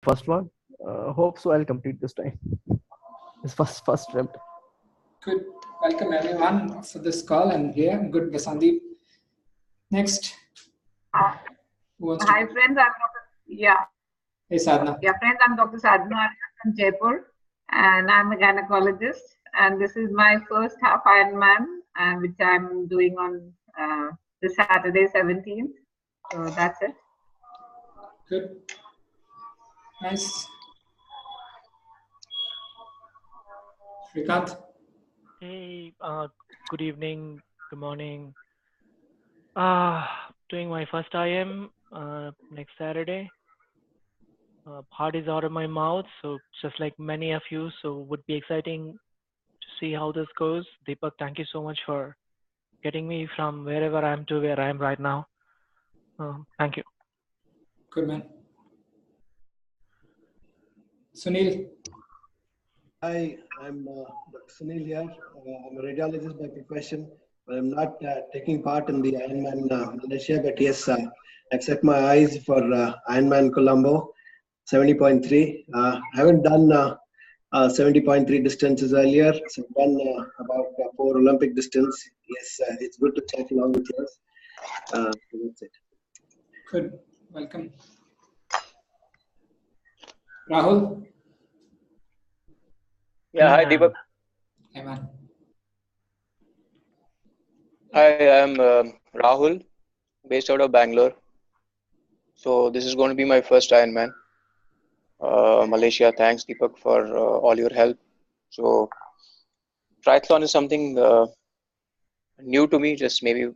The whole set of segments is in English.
first one. Hope so. I'll complete this time. This first attempt. Good. Welcome everyone for this call and here. Good, Sandeep. Next. Hi friends, I'm Hey Sadhana. Yeah, friends, I'm Dr. Sadhana from Jaipur, and I'm a gynecologist. And this is my first half Ironman, which I'm doing on this Saturday, 17th. So that's it. Good. Nice. Shrikant. Hey, good evening, good morning. Doing my first IM next Saturday. Heart is out of my mouth, so just like many of you, so would be exciting to see how this goes. Deepak, thank you so much for getting me from wherever I am to where I am right now. Thank you. Good man. Sunil. Hi, I'm Dr. Sunil here. I'm a radiologist by profession, but I'm not taking part in the Ironman Malaysia. But yes, I've set my eyes for Ironman Colombo 70.3. I haven't done 70.3 distances earlier, so I've done about 4 Olympic distance. Yes, it's good to chat along with you. So that's it. Good. Welcome. Rahul. Yeah, hi Deepak. Hey man. Hi, I'm Rahul, based out of Bangalore. So this is going to be my first Ironman. Malaysia, thanks Deepak for all your help. So triathlon is something new to me. Just maybe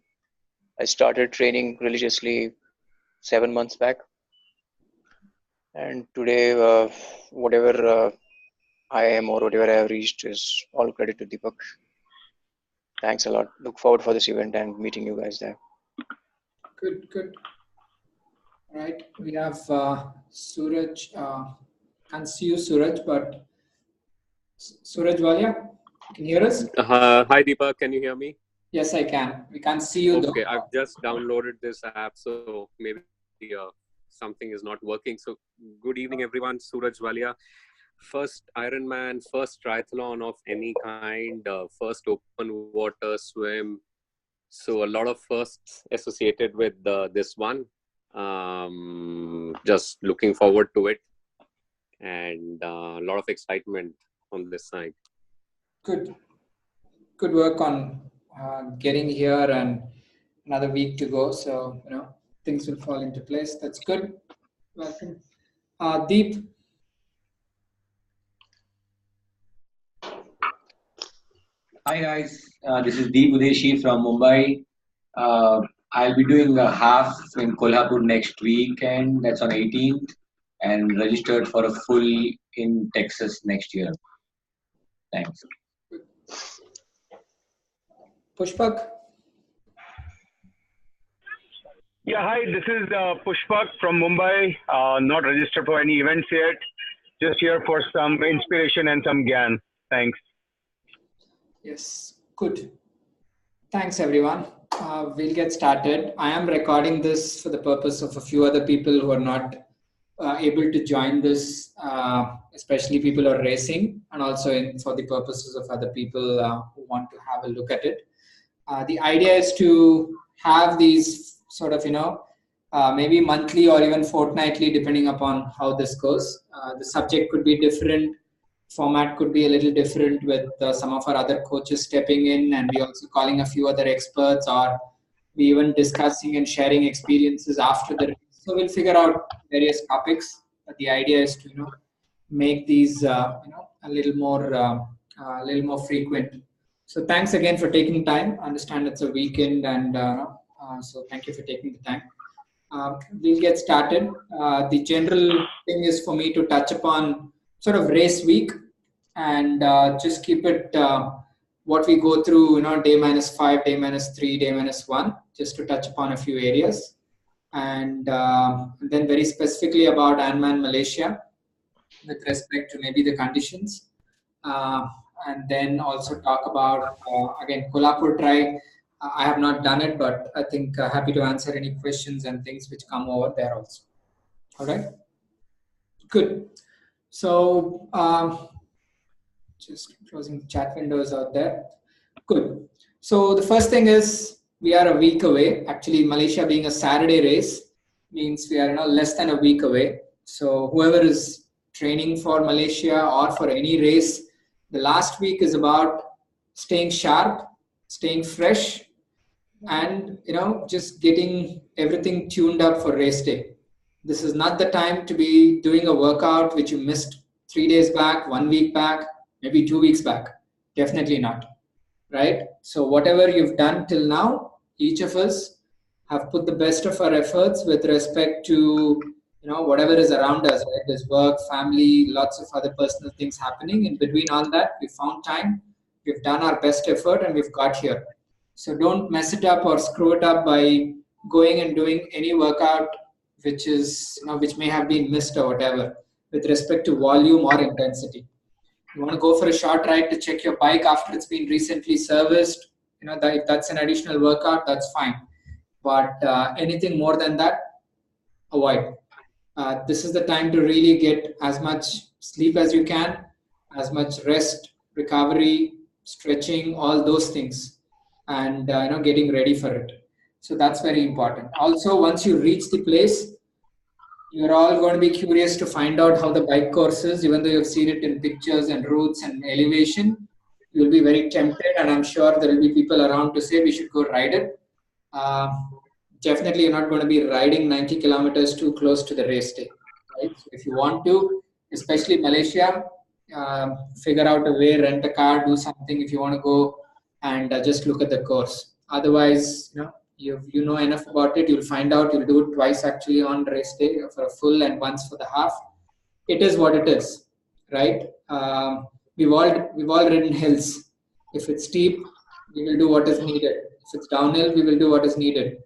I started training religiously 7 months back. And today, whatever I am or whatever I have reached is all credit to Deepak. Thanks a lot. Look forward for this event and meeting you guys there. Good, good. All right, we have Suraj. Can't see you, Suraj, but Suraj Walia, can you hear us? Hi Deepak, can you hear me? Yes, I can. We can't see you Okay, though. I've just downloaded this app, so maybe something is not working. So good evening everyone, Suraj Walia. First Ironman, first triathlon of any kind, first open water swim. So a lot of firsts associated with this one. Just looking forward to it, and a lot of excitement on this side. Good. Good work on getting here, and another week to go. So, things will fall into place. That's good. Welcome. Deep. Hi guys, this is Deep Udeshi from Mumbai. I'll be doing a half in Kolhapur next weekend, that's on 18th, and registered for a full in Texas next year. Thanks. Pushpak. Yeah, hi, this is Pushpak from Mumbai. Not registered for any events yet. Just here for some inspiration and some gyan. Thanks. Yes, good. Thanks, everyone. We'll get started. I am recording this for the purpose of a few other people who are not able to join this, especially people who are racing, and also for the purposes of other people who want to have a look at it. The idea is to have these sort of, maybe monthly or even fortnightly, depending upon how this goes. The subject could be different. Format could be a little different with some of our other coaches stepping in, and we also calling a few other experts, or we even discussing and sharing experiences after the race. So we'll figure out various topics. But the idea is to make these a little more frequent. So thanks again for taking time. I understand it's a weekend, and so thank you for taking the time. We'll get started. The general thing is for me to touch upon sort of race week, and just keep it what we go through, day -5, day -3, day -1, just to touch upon a few areas. And then very specifically about Ironman Malaysia with respect to maybe the conditions. And then also talk about, again, Kolhapur Tri. I have not done it, but I think happy to answer any questions and things which come over there also. All right. Good. So just closing chat windows out there. Good. So the first thing is we are a week away. Actually, Malaysia being a Saturday race means we are less than a week away. So whoever is training for Malaysia or for any race, the last week is about staying sharp, staying fresh, and just getting everything tuned up for race day. This is not the time to be doing a workout which you missed 3 days back, 1 week back, maybe 2 weeks back. Definitely not. Right? So whatever you've done till now, each of us have put the best of our efforts with respect to whatever is around us, right? There's work, family, lots of other personal things happening. In between all that, we found time, we've done our best effort, and we've got here. So don't mess it up or screw it up by going and doing any workout which is which may have been missed or whatever with respect to volume or intensity. You want to go for a short ride to check your bike after it's been recently serviced, if that's an additional workout, that's fine. But anything more than that, avoid. This is the time to really get as much sleep as you can, as much rest, recovery, stretching, all those things, and getting ready for it. So that's very important. Also, once you reach the place, you're all going to be curious to find out how the bike course is, even though you've seen it in pictures and routes and elevation. You'll be very tempted, and I'm sure there will be people around to say we should go ride it. Definitely, you're not going to be riding 90 kilometers too close to the race day. Right? So if you want to, especially Malaysia, figure out a way, rent a car, do something if you want to go and just look at the course. Otherwise, you know enough about it, you'll find out, you'll do it twice actually on race day for a full and once for the half. It is what it is, right? We've all ridden hills. If it's steep, we will do what is needed. If it's downhill, we will do what is needed,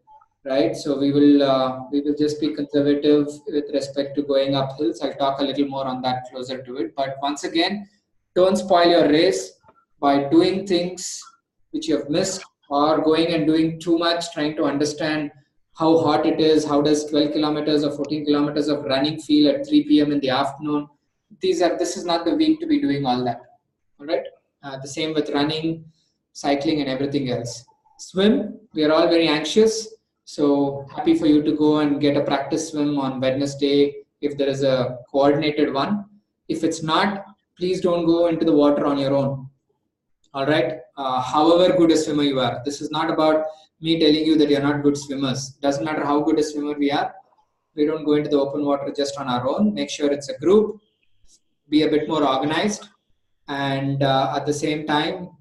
right? So we will just be conservative with respect to going up hills. I'll talk a little more on that closer to it. But once again, don't spoil your race by doing things which you have missed, or going and doing too much, trying to understand how hot it is, how does 12 kilometers or 14 kilometers of running feel at 3 p.m. in the afternoon. This is not the week to be doing all that. All right. The same with running, cycling, and everything else. Swim, we are all very anxious. So happy for you to go and get a practice swim on Wednesday if there is a coordinated one. If it's not, please don't go into the water on your own. All right. However good a swimmer you are, this is not about me telling you that you're not good swimmers. Doesn't matter how good a swimmer we are. We don't go into the open water just on our own. Make sure it's a group. Be a bit more organized, and at the same time,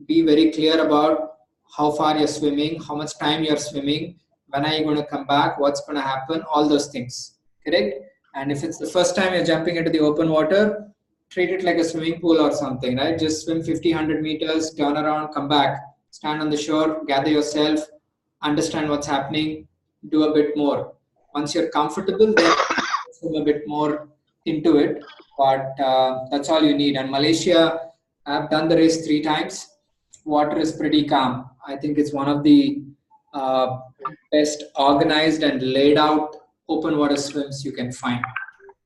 be very clear about how far you're swimming, how much time you're swimming, when are you going to come back, what's going to happen, all those things. Correct? And if it's the first time you're jumping into the open water, treat it like a swimming pool or something, right? Just swim 50, 100 meters, turn around, come back, stand on the shore, gather yourself, understand what's happening, do a bit more. Once you're comfortable, then swim a bit more into it. But that's all you need. And Malaysia, I've done the race 3 times. Water is pretty calm. I think it's one of the best organized and laid out open water swims you can find.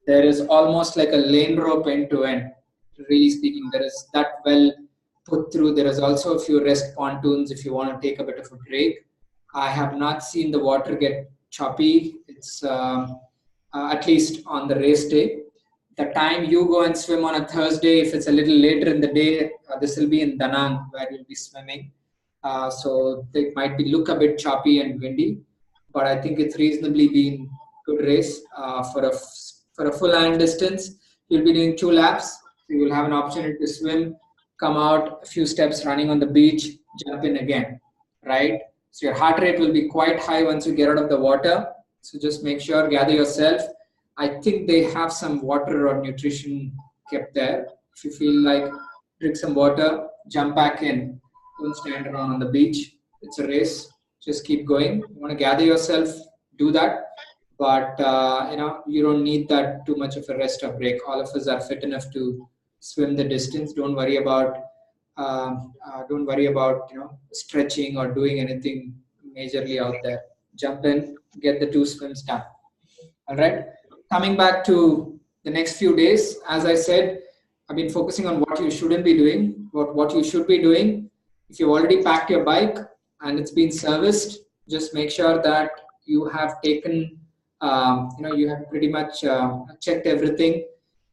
There is almost like a lane rope end to end. Really speaking, there is that well put through. There is also a few rest pontoons if you want to take a bit of a break. I have not seen the water get choppy. It's at least on the race day. The time you go and swim on a Thursday, if it's a little later in the day, this will be in Da Nang where you'll be swimming. So it might look a bit choppy and windy, but I think it's reasonably been good race for a full iron distance. You'll be doing 2 laps. You will have an opportunity to swim, come out a few steps running on the beach, jump in again, right? So your heart rate will be quite high once you get out of the water. So just make sure, gather yourself. I think they have some water or nutrition kept there. If you feel like, drink some water, jump back in. Don't stand around on the beach. It's a race. Just keep going. You want to gather yourself, do that. But you don't need that too much of a rest or break. All of us are fit enough to swim the distance. Don't worry about stretching or doing anything majorly out there. Jump in, get the 2 swims done. All right. Coming back to the next few days, as I said, I've been focusing on what you shouldn't be doing, what you should be doing. If you've already packed your bike and it's been serviced, just make sure that you have taken, you have pretty much checked everything.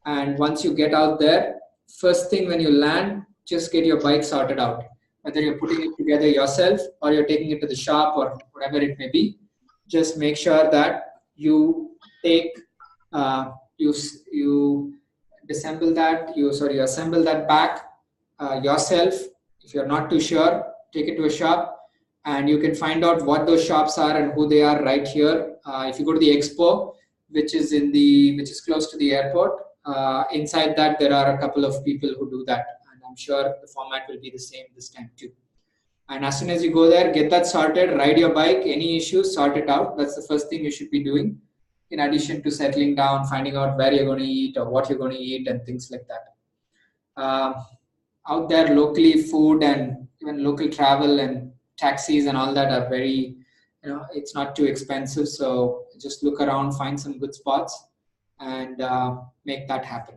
And once you get out there, first thing when you land, just get your bike sorted out. Whether you're putting it together yourself or you're taking it to the shop or whatever it may be, just make sure that you take, you assemble that back yourself. If you're not too sure, take it to a shop, and you can find out what those shops are and who they are right here. If you go to the expo, which is close to the airport, inside that there are a couple of people who do that, and I'm sure the format will be the same this time too. And as soon as you go there, get that sorted, ride your bike, any issues, sort it out. That's the first thing you should be doing, in addition to settling down, finding out where you're going to eat or what you're going to eat and things like that. Out there locally, food and even local travel and taxis and all that are very, it's not too expensive. So just look around, find some good spots and make that happen.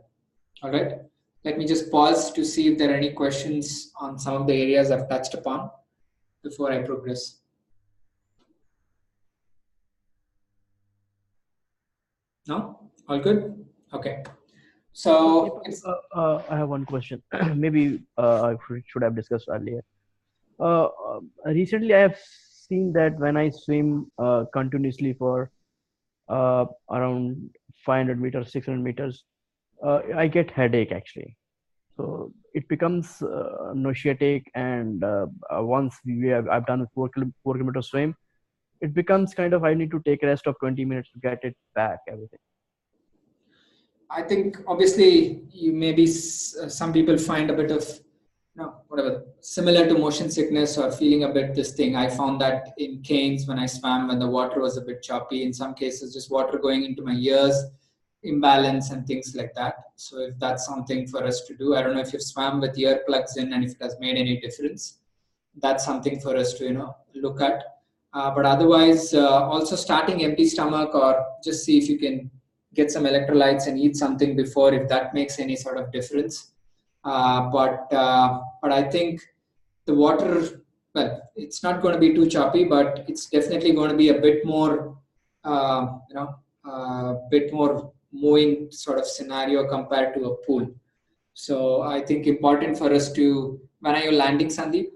All right. Let me just pause to see if there are any questions on some of the areas I've touched upon before I progress. No? All good? Okay. So I have one question. Maybe I should have discussed earlier. Recently, I have seen that when I swim continuously for around 500 meters, 600 meters, I get headache actually. So it becomes nauseatic, and once I've done a 4 kilometer swim, it becomes kind of I need to take a rest of 20 minutes to get it back, everything. I think obviously some people find a bit of whatever similar to motion sickness or feeling a bit this thing. I found that in Cairns when I swam, when the water was a bit choppy, in some cases just water going into my ears, imbalance and things like that. So if that's something for us to do, I don't know if you've swam with earplugs in and if it has made any difference. That's something for us to look at. But otherwise, also starting empty stomach, or just see if you can get some electrolytes and eat something before, if that makes any sort of difference. But I think the water, well, it's not going to be too choppy, but it's definitely going to be a bit more, bit more moving sort of scenario compared to a pool. So I think important for us to, when are you landing, Sandeep?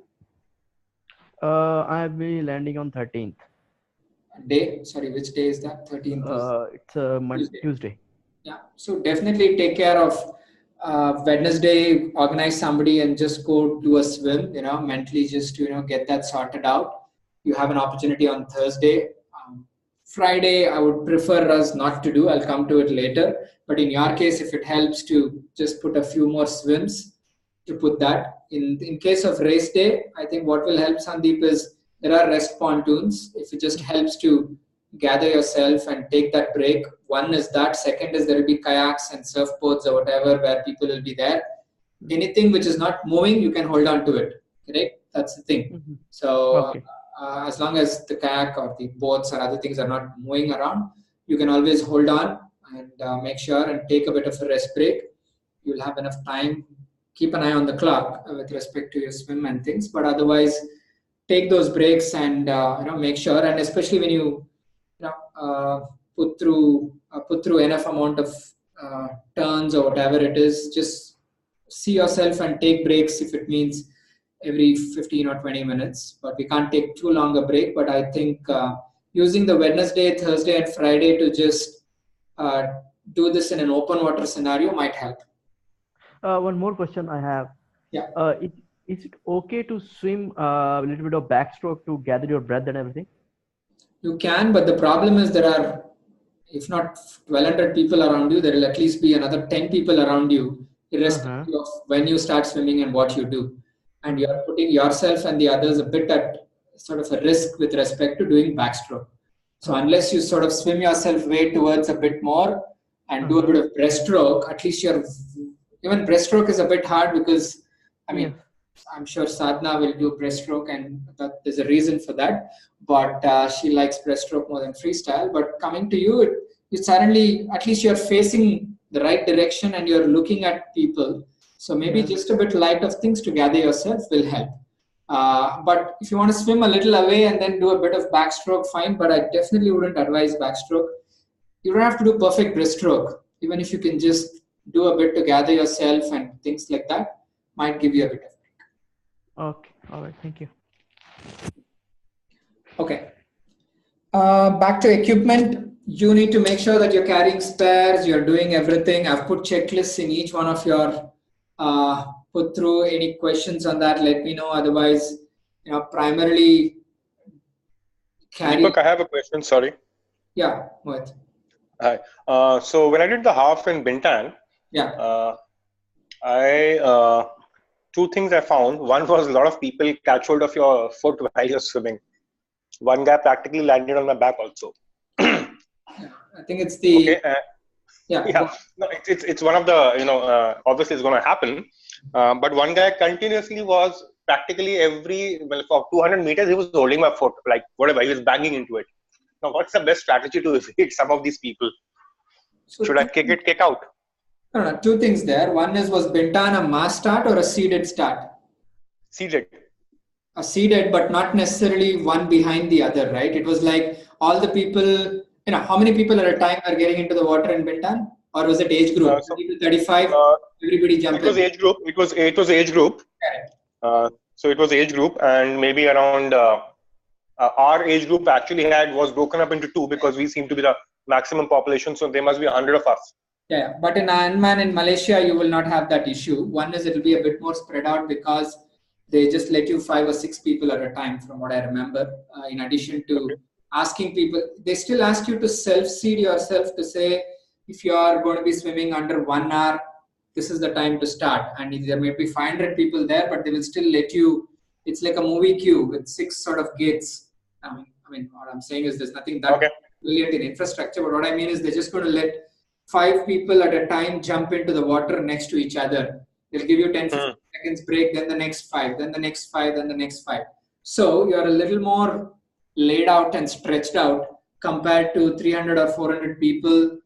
I'll be landing on 13th. Day? Sorry, which day is that? 13th? It's Tuesday. Yeah, so definitely take care of Wednesday, organize somebody and just go do a swim, mentally just to, get that sorted out. You have an opportunity on Thursday. Friday, I would prefer us not to do. I'll come to it later. But in your case, if it helps to just put a few more swims, to put that. In case of race day, I think what will help, Sandeep, is there are rest pontoons. If it just helps to gather yourself and take that break. One is that. Second is there will be kayaks and surfboards or whatever where people will be there. Anything which is not moving, you can hold on to it. Correct? That's the thing. Mm-hmm. So Okay. As long as the kayak or the boats or other things are not moving around, you can always hold on and make sure and take a bit of a rest break. You'll have enough time. Keep an eye on the clock with respect to your swim and things. But otherwise, take those breaks and make sure. And especially when you put through enough amount of turns or whatever it is, just see yourself and take breaks if it means every 15 or 20 minutes. But we can't take too long a break. But I think using the Wednesday, Thursday and Friday to just do this in an open water scenario might help. One more question I have. Yeah. Is it okay to swim a little bit of backstroke to gather your breath and everything? You can, but the problem is there are, if not 1,200 people around you, there will at least be another 10 people around you, irrespective of when you start swimming and what you do. And you're putting yourself and the others a bit at sort of a risk with respect to doing backstroke. So unless you sort of swim yourself way towards a bit more and do a bit of breaststroke, at least even breaststroke is a bit hard because, I'm sure Sadhna will do breaststroke and that there's a reason for that. But she likes breaststroke more than freestyle. But coming to you, you suddenly, at least you're facing the right direction and you're looking at people. So maybe just a bit light of things to gather yourself will help. But if you want to swim a little away and then do a bit of backstroke, fine. But I definitely wouldn't advise backstroke. You don't have to do perfect breaststroke. Even if you can just do a bit to gather yourself and things like that, might give you a bit of break. Okay. All right. Thank you. Okay. Back to equipment. You need to make sure that you're carrying spares, you're doing everything. I've put checklists in each one of your put through. Any questions on that, let me know. Otherwise, primarily carry. Deepak, I have a question, sorry. Yeah, Mohit. Hi. So when I did the half in Bintan, two things I found. One was a lot of people catch hold of your foot while you're swimming. One guy practically landed on my back also. I think it's the No, it's one of the obviously it's going to happen, but one guy continuously was practically for 200 meters he was holding my foot, like whatever, he was banging into it. Now what's the best strategy to evade some of these people? So should I kick out? No, two things there. One was Bintan a mass start or a seeded start? Seeded. A seeded, but not necessarily one behind the other, right? It was like all the people, how many people at a time are getting into the water in Bintan? Or was it age group? 30 to 35, everybody jumped in. It was age group. It was age group. Correct. So it was age group, and maybe around our age group was broken up into two because we seem to be the maximum population. So there must be 100 of us. Yeah, but in Ironman in Malaysia, you will not have that issue. One is it will be a bit more spread out because they just let you 5 or 6 people at a time, from what I remember. In addition to asking people, they still ask you to self-seed yourself to say, if you are going to be swimming under 1 hour, this is the time to start. And there may be 500 people there, but they will still let you. It's like a movie queue with 6 sort of gates. I mean, what I'm saying is there's nothing that brilliant in infrastructure, but what I mean is they're just going to let 5 people at a time jump into the water next to each other. They'll give you 10-15 seconds break, then the next 5, then the next 5, then the next 5. So you're a little more laid out and stretched out compared to 300 or 400 people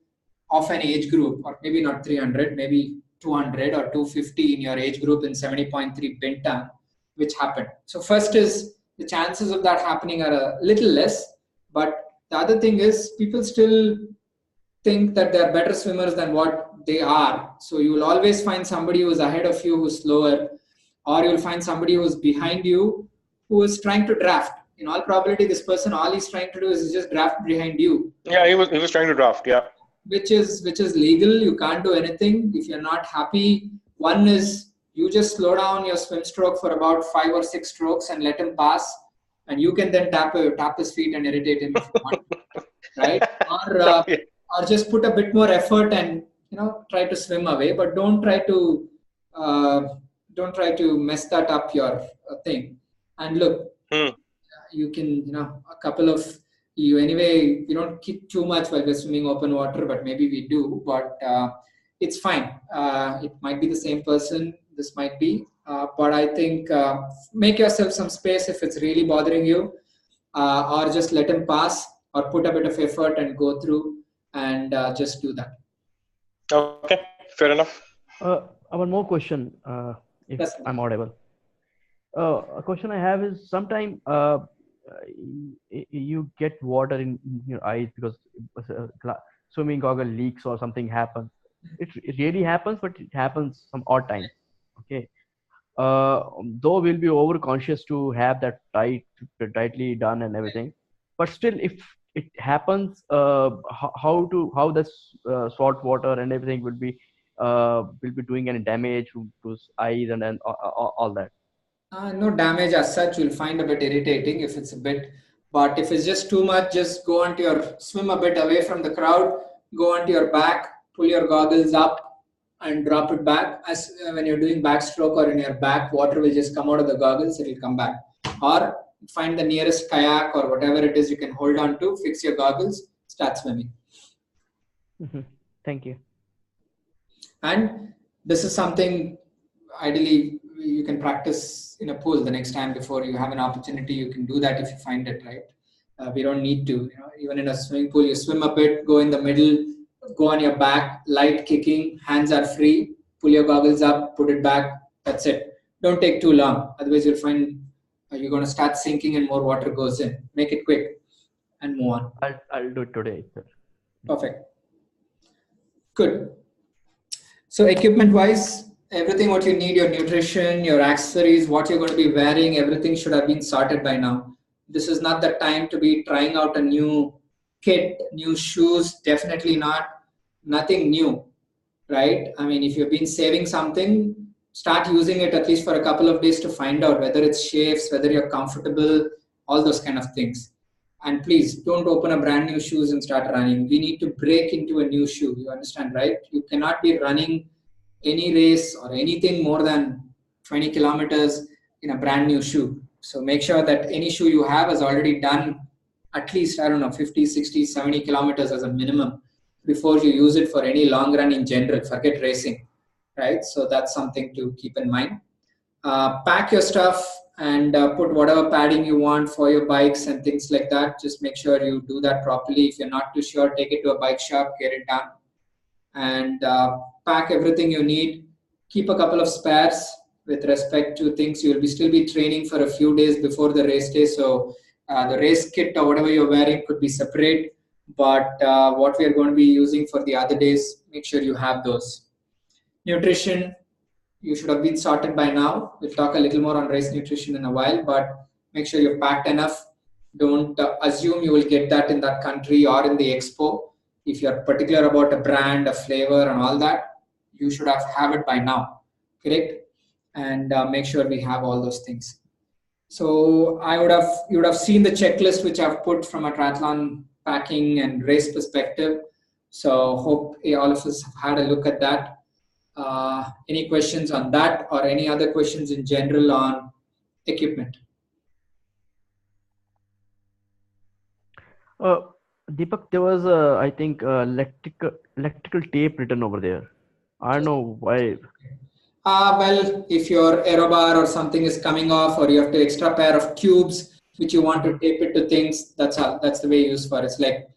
of an age group, or maybe not 300, maybe 200 or 250 in your age group in 70.3 Bintan, which happened. So first is the chances of that happening are a little less, but the other thing is people still think that they're better swimmers than what they are. So you will always find somebody who's ahead of you who's slower, or you'll find somebody who's behind you who is trying to draft. In all probability, this person, all he's trying to do is just draft behind you. Yeah, he was trying to draft, yeah. Which is legal. You can't do anything if you're not happy. One is you just slow down your swim stroke for about 5 or 6 strokes and let him pass, and you can then tap his feet and irritate him if you want, right? Or just put a bit more effort and try to swim away, but don't try to mess that up your thing. And look, you can a couple of you anyway. We don't kick too much while we're swimming open water, but maybe we do. But it's fine. It might be the same person. This might be, but I think make yourself some space if it's really bothering you, or just let him pass, or put a bit of effort and go through. And just do that. Okay, fair enough. One more question, if I'm audible. A question I have is, sometimes you get water in your eyes because swimming goggle leaks or something happens. It really happens, but it happens some odd times. Okay. Though we'll be over conscious to have that tightly done and everything, but still, if it happens, how this salt water and everything will be doing any damage to eyes and all that? No damage as such. You'll find a bit irritating if it's a bit, but if it's just too much, just go onto swim a bit away from the crowd, go onto your back, pull your goggles up and drop it back. As when you're doing backstroke or in your back, water will just come out of the goggles, it will come back. Or find the nearest kayak or whatever it is you can hold on to, fix your goggles, start swimming. Thank you. And this is something ideally you can practice in a pool the next time. Before you have an opportunity, you can do that if you find it, right? We don't need to, even in a swimming pool, you swim a bit, go in the middle, go on your back, light kicking, hands are free, pull your goggles up, put it back, that's it. Don't take too long, otherwise you'll find you're going to start sinking and more water goes in. Make it quick and move on. I'll do it today, sir. Perfect. Good. So equipment wise, everything what you need, your nutrition, your accessories, what you're going to be wearing, everything should have been sorted by now. This is not the time to be trying out a new kit, new shoes, definitely not. Nothing new, right? I mean, if you've been saving something, start using it at least for a couple of days to find out whether it's shapes, whether you're comfortable, all those kind of things. And please don't open a brand new shoes and start running. We need to break into a new shoe. You understand, right? You cannot be running any race or anything more than 20 kilometers in a brand new shoe. So make sure that any shoe you have has already done at least, I don't know, 50, 60, 70 kilometers as a minimum before you use it for any long run in general. Forget racing, right? So that's something to keep in mind. Pack your stuff and put whatever padding you want for your bikes and things like that. Just make sure you do that properly. If you're not too sure, take it to a bike shop, get it done, and pack everything you need. Keep a couple of spares with respect to things you will still be training for a few days before the race day. So the race kit or whatever you're wearing could be separate, but what we are going to be using for the other days, make sure you have those. Nutrition, you should have been sorted by now. We'll talk a little more on race nutrition in a while, but make sure you're packed enough. Don't assume you will get that in that country or in the expo. If you're particular about a brand, a flavor and all that, you should have it by now, correct? And make sure we have all those things. So you would have seen the checklist which I've put from a triathlon packing and race perspective. So hope all of us have had a look at that. Any questions on that or any other questions in general on equipment? Deepak, there was I think electrical tape written over there. I don't know why. Well, if your aerobar or something is coming off, or you have to extra pair of tubes which you want to tape it to things, that's the way you use for it. It's like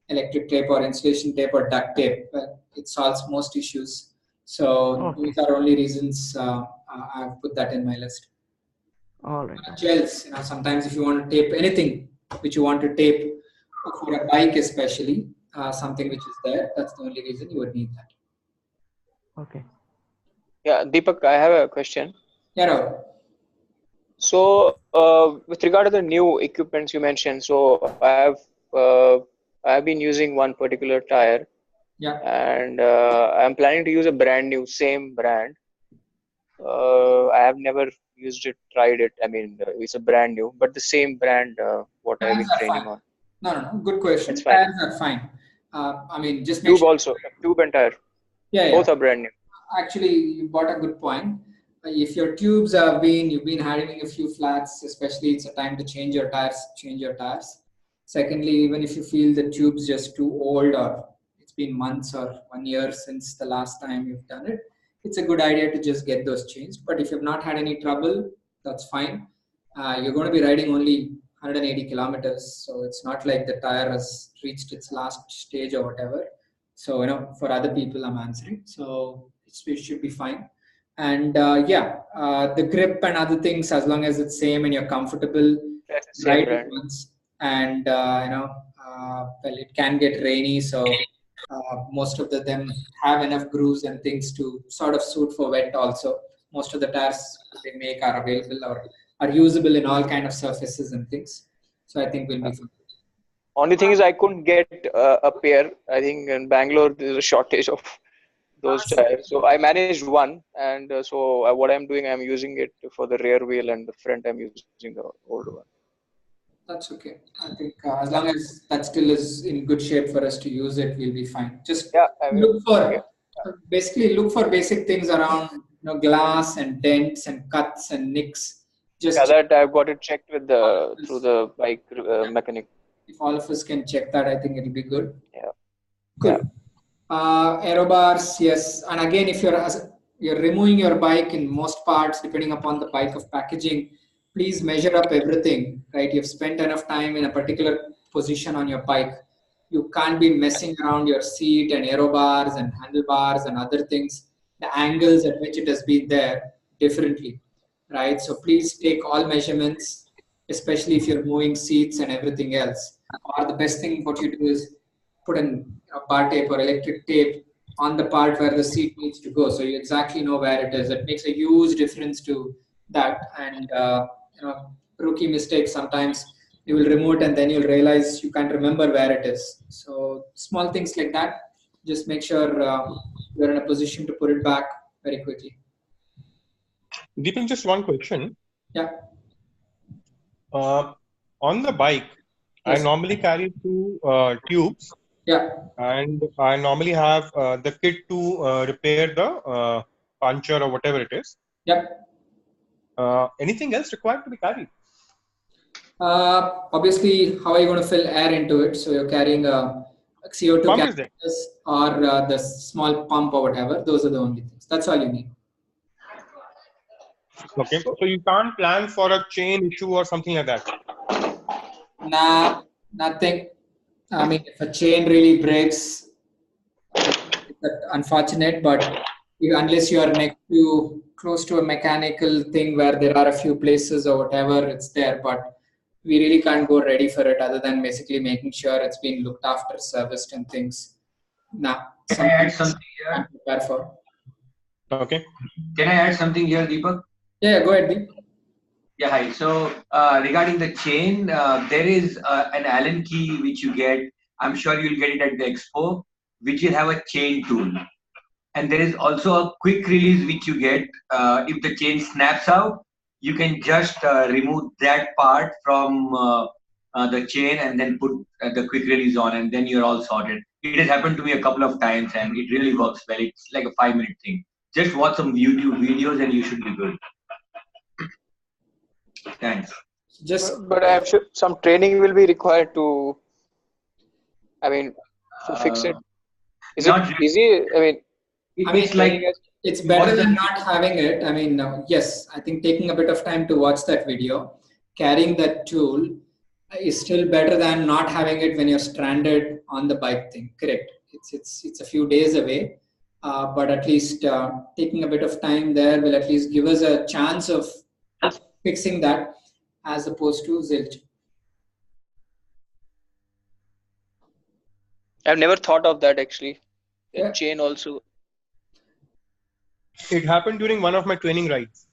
electric tape or insulation tape or duct tape. Well, it solves most issues. So these are only reasons I've put that in my list. All right. Gels, sometimes if you want to tape anything which you want to tape for a bike, especially something which is there, that's the only reason you would need that. Okay. Yeah, Deepak, I have a question. Yeah, Rahul. So, with regard to the new equipments you mentioned, so I have been using one particular tire. Yeah. And I'm planning to use a brand new, same brand. I have never used it, tried it. I mean, it's a brand new, but the same brand, what I've been training on. No, good question. It's fine. Tires are fine. I mean, just make tube sure. also, tube and tire. Yeah. Both are brand new. Actually, you brought a good point. If your tubes you've been having a few flats, especially it's a time to change your tires, change your tires. Secondly, even if you feel the tube's just too old or it's been months or 1 year since the last time you've done it, it's a good idea to just get those changed. But if you've not had any trouble, that's fine. You're going to be riding only 180 kilometers. So it's not like the tire has reached its last stage or whatever. So, for other people I'm answering. So it should be fine. And the grip and other things, as long as it's same and you're comfortable, ride it once. And, well, it can get rainy. So most of them have enough grooves and things to sort of suit for wet also. Most of the tires they make are available or are usable in all kind of surfaces and things. So I think we'll be fine. Only thing is I couldn't get a pair. I think in Bangalore there's a shortage of those tires. So I managed one, and so what I'm doing, I'm using it for the rear wheel, and the front I'm using the older one. That's okay. I think as long as that still is in good shape for us to use it, we'll be fine. Just look for basic things around glass and dents and cuts and nicks. That I've got it checked with through the bike mechanic. If all of us can check that, I think it'll be good. Yeah. Good. Aero bars, yes. And again, if you're removing your bike in most parts, depending upon the bike of packaging, please measure up everything, right? You've spent enough time in a particular position on your bike. you can't be messing around your seat and aero bars and handlebars and other things, the angles at which it has been there differently, right? So please take all measurements, especially if you're moving seats and everything else. Or the best thing what you do is put a bar tape or electric tape on the part where the seat needs to go, so you exactly know where it is. It makes a huge difference to that. And rookie mistakes, sometimes you will remove it and then you'll realize you can't remember where it is. So small things like that, just make sure you're in a position to put it back very quickly. Deepak, just one question. Yeah. On the bike, Yes. I normally carry two tubes. Yeah. And I normally have the kit to repair the puncture or whatever it is. Yep. Anything else required to be carried? Obviously, how are you going to fill air into it? So you're carrying a CO2 canisters or the small pump or whatever. Those are the only things. That's all you need. Okay. So you can't plan for a chain issue or something like that? Nah, nothing. I mean, if a chain really breaks, it's unfortunate, but unless you are close to a mechanical thing where there are a few places or whatever, it's there. But we really can't go ready for it other than basically making sure it's been looked after, serviced and things. Nah. Can I add something here? Prepare for. Okay. Can I add something here, Deepak? Yeah, go ahead, Deep. Yeah, hi. So regarding the chain, there is an Allen key which you get. I'm sure you'll get it at the expo, which will have a chain tool. And there is also a quick release which you get. If the chain snaps out, you can just remove that part from the chain and then put the quick release on, and then you're all sorted. It has happened to me a couple of times and it really works well. It's like a 5-minute thing. Just watch some YouTube videos and you should be good. Thanks. But I'm sure some training will be required to, to fix it. Is it easy? It's better than not having it. I mean, yes, I think taking a bit of time to watch that video, carrying that tool is still better than not having it when you're stranded on the bike thing. Correct. It's a few days away, but at least taking a bit of time there will at least give us a chance of fixing that as opposed to zilch. I've never thought of that actually. The Yeah. chain also. It happened during one of my training rides.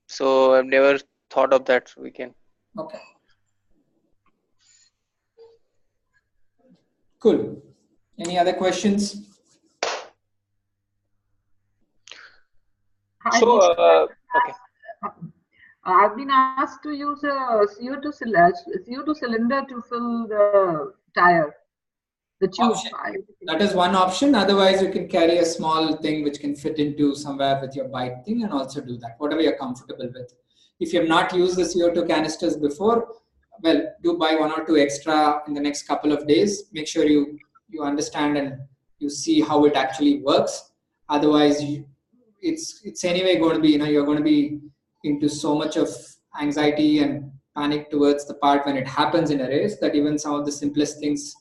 So I've never thought of that. We can. Okay. Cool. Any other questions? So, okay. I've been asked to use a CO2 cylinder to fill the tire, the tube. That is one option. Otherwise, you can carry a small thing which can fit into somewhere with your bike thing and also do that, whatever you're comfortable with. If you have not used the CO2 canisters before, well, do buy 1 or 2 extra in the next couple of days. Make sure you understand and you see how it actually works. Otherwise, it's anyway going to be, you're going to be into so much of anxiety and panic towards the part when it happens in a race that even some of the simplest things,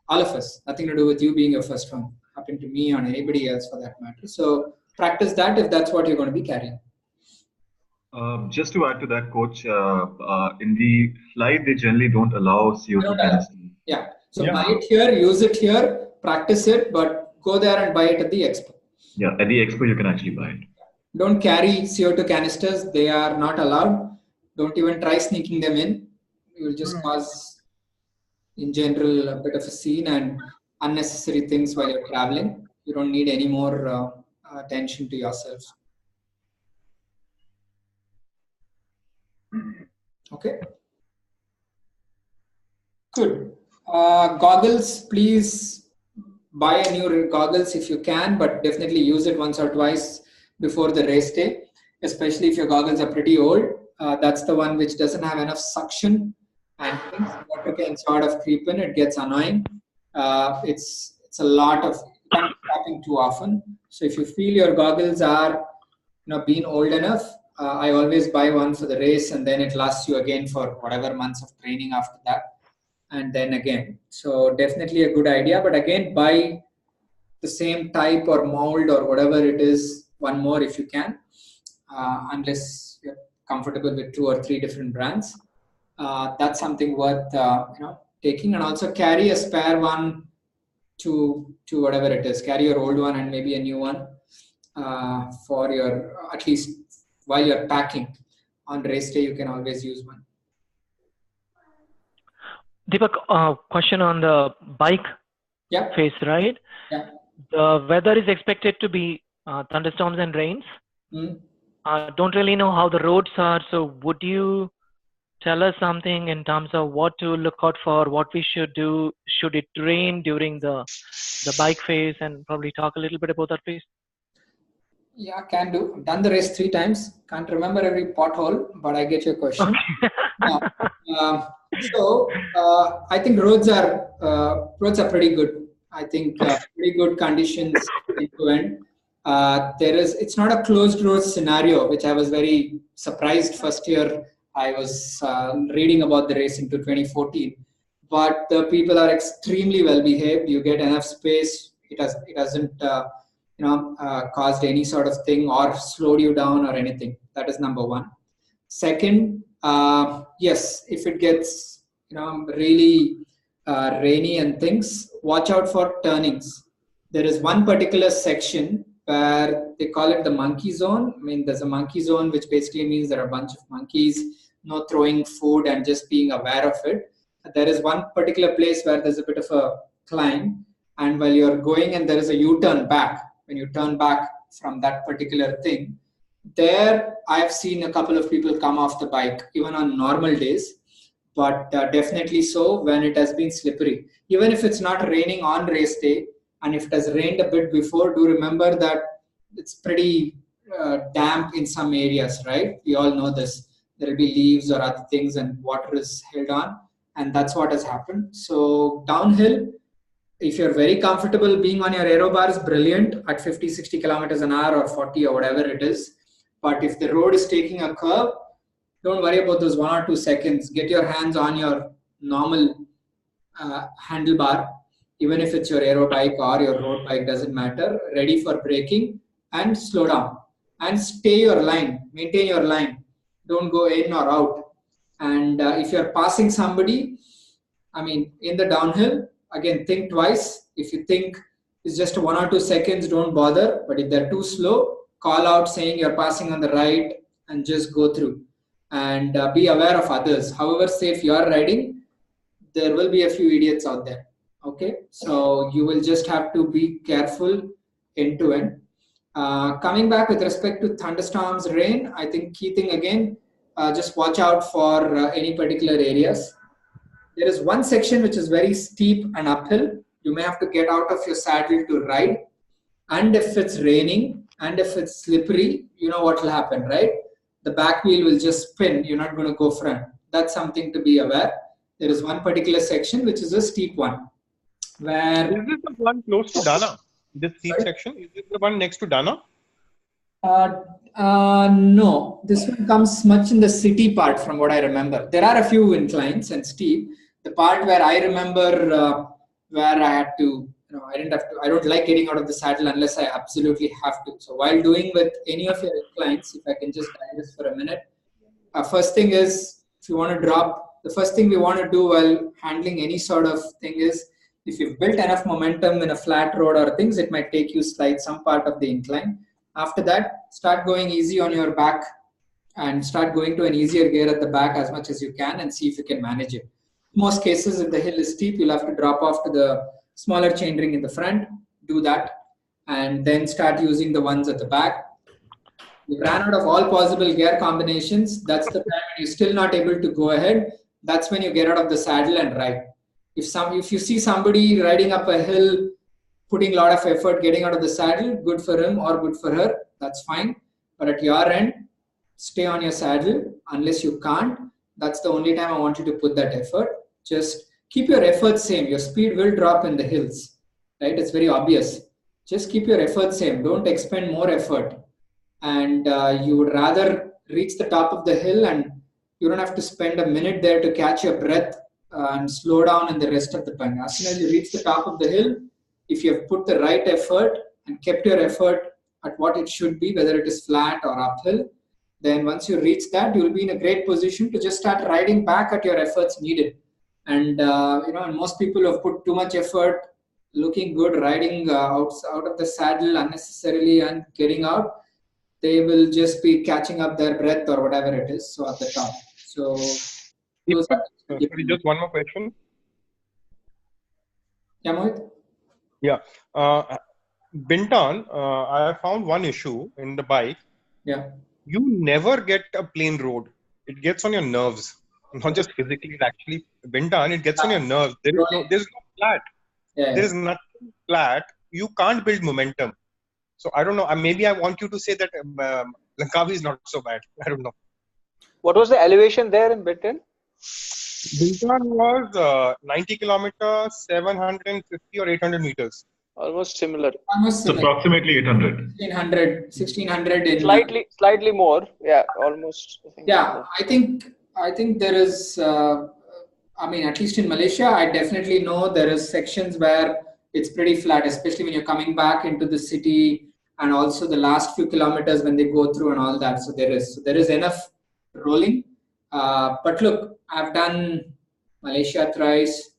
all of us, nothing to do with you being your first one, happen to me or anybody else for that matter. So practice that if that's what you're going to be carrying. Just to add to that, coach, in the slide, they generally don't allow CO2 canister. Yeah. So buy it here, use it here, practice it, but go there and buy it at the expo. Yeah, at the expo, you can actually buy it. Don't carry CO2 canisters. They are not allowed. Don't even try sneaking them in. You will just cause, in general, a bit of a scene and unnecessary things while you're traveling. You don't need any more attention to yourself. Okay. Good. Goggles, please buy a new goggles if you can, but definitely use it once or twice before the race day, especially if your goggles are pretty old. That's the one which doesn't have enough suction and things. Water can sort of creep in. It gets annoying. It's a lot of tapping too often. So if you feel your goggles are being old enough, I always buy one for the race and then it lasts you again for whatever months of training after that. and then again. So definitely a good idea, but again, buy the same type or mold or whatever it is, one more if you can, unless you're comfortable with 2 or 3 different brands. That's something worth taking, and also carry a spare one to whatever it is. Carry your old one and maybe a new one for your, at least while you're packing. On race day, you can always use one. Deepak, question on the bike phase, right? Yeah. The weather is expected to be thunderstorms and rains. Don't really know how the roads are, so would you tell us something in terms of what to look out for, what we should do? Should it rain during the bike phase, and probably talk a little bit about that phase? Yeah, can do. I've done the race 3 times. Can't remember every pothole, but I get your question. Okay. I think roads are pretty good. I think pretty good conditions end to end. It's not a closed road scenario, which I was very surprised first year I was reading about the race into 2014. But the people are extremely well behaved. You get enough space. It doesn't caused any sort of thing or slowed you down or anything. That is number one. Second, yes, if it gets really rainy and things, watch out for turnings. There is one particular section where they call it the monkey zone. I mean, there's a monkey zone, which basically means there are a bunch of monkeys, no throwing food and just being aware of it. There is one particular place where there's a bit of a climb, and while you're going and there is a U-turn back, when you turn back from that particular thing, there I've seen a couple of people come off the bike, even on normal days, but definitely so when it has been slippery. Even if it's not raining on race day, and if it has rained a bit before, do remember that it's pretty damp in some areas, right? We all know this. There will be leaves or other things and water is held on, and that's what has happened. So downhill, if you're very comfortable being on your aero bar, is brilliant at 50, 60 kilometers an hour or 40 or whatever it is. But if the road is taking a curve, don't worry about those 1 or 2 seconds. Get your hands on your normal handlebar, even if it's your aero bike or your road bike, doesn't matter. Ready for braking and slow down and stay your line, maintain your line. Don't go in or out. And if you're passing somebody, I mean, in the downhill, again, think twice. If you think it's just 1 or 2 seconds, don't bother. But if they're too slow, call out saying you're passing on the right and just go through. And be aware of others. However safe you are riding, there will be a few idiots out there. Okay, so you will just have to be careful end to end. Coming back with respect to thunderstorms, rain, I think key thing again, just watch out for any particular areas. There is one section which is very steep and uphill. You may have to get out of your saddle to ride. And if it's raining and if it's slippery, you know what will happen, right? The back wheel will just spin. You're not going to go front. That's something to be aware. There is one particular section which is a steep one. Where is this the one close to Dana? This steep section? Is this the one next to Dana? No, this one comes much in the city part from what I remember. There are a few inclines and steep. The part where I remember where I had to, I don't like getting out of the saddle unless I absolutely have to. So while doing with any of your inclines, if I can just dive this for a minute. First thing is, if you want to drop, the first thing we want to do while handling any sort of thing is, if you've built enough momentum in a flat road or things, it might take you slide some part of the incline. After that, start going easy on your back and start going to an easier gear at the back as much as you can and see if you can manage it. Most cases, if the hill is steep, you'll have to drop off to the smaller chainring in the front, do that, and then start using the ones at the back. You ran out of all possible gear combinations. That's the time when you're still not able to go ahead. That's when you get out of the saddle and ride. If you see somebody riding up a hill, putting a lot of effort, getting out of the saddle, good for him or good for her, that's fine. But at your end, stay on your saddle unless you can't. That's the only time I want you to put that effort. Just keep your effort same. Your speed will drop in the hills, right? It's very obvious. Just keep your effort same. Don't expend more effort. And you would rather reach the top of the hill and you don't have to spend a minute there to catch your breath and slow down in the rest of the time. As soon as you reach the top of the hill, if you have put the right effort and kept your effort at what it should be, whether it is flat or uphill, then once you reach that, you will be in a great position to just start riding back at your efforts needed. And and most people have put too much effort, looking good, riding out of the saddle unnecessarily and getting out, they will just be catching up their breath or whatever it is. So at the top. So those are Sorry, just one more question. Yeah, Mohit? Yeah. Bintan, I found one issue in the bike. Yeah. You never get a plain road. It gets on your nerves. Not just physically, it actually, Bintan, it gets on your nerves. There's no flat. Yeah. There's nothing flat. You can't build momentum. So I don't know. Maybe I want you to say that Langkawi is not so bad. I don't know. What was the elevation there in Bintan? Bintan was 90 kilometers, 750 or 800 meters. Almost similar. It's approximately 800. 1600 in slightly more. Yeah, almost. I think there is. At least in Malaysia, I definitely know there is sections where it's pretty flat, especially when you're coming back into the city, and also the last few kilometers when they go through and all that. So there is enough rolling. But look, I've done Malaysia thrice,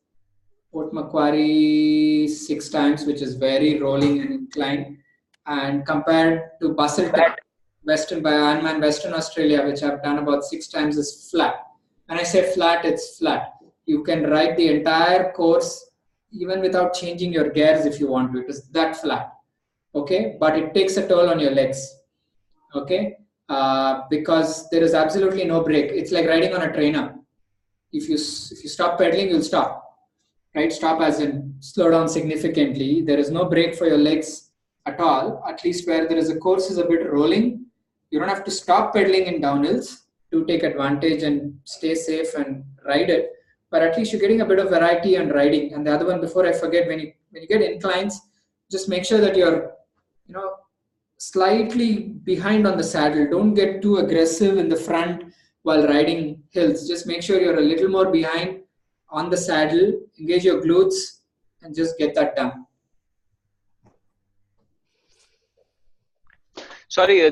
Port Macquarie 6 times, which is very rolling and inclined, and compared to Busselton, Ironman Western Australia, which I've done about 6 times, is flat. When I say flat, it's flat. You can ride the entire course even without changing your gears if you want to. It is that flat, okay? But it takes a toll on your legs, okay? Because there is absolutely no brake. It's like riding on a trainer. If you stop pedaling, you'll stop. Right? Stop as in slow down significantly. There is no brake for your legs at all. At least where there is a course is a bit rolling. You don't have to stop pedaling in downhills to take advantage and stay safe and ride it. But at least you're getting a bit of variety and riding. And the other one, before I forget, when you get inclines, just make sure that you're slightly behind on the saddle. Don't get too aggressive in the front while riding hills. Just make sure you're a little more behind on the saddle, engage your glutes, and just get that done. Sorry,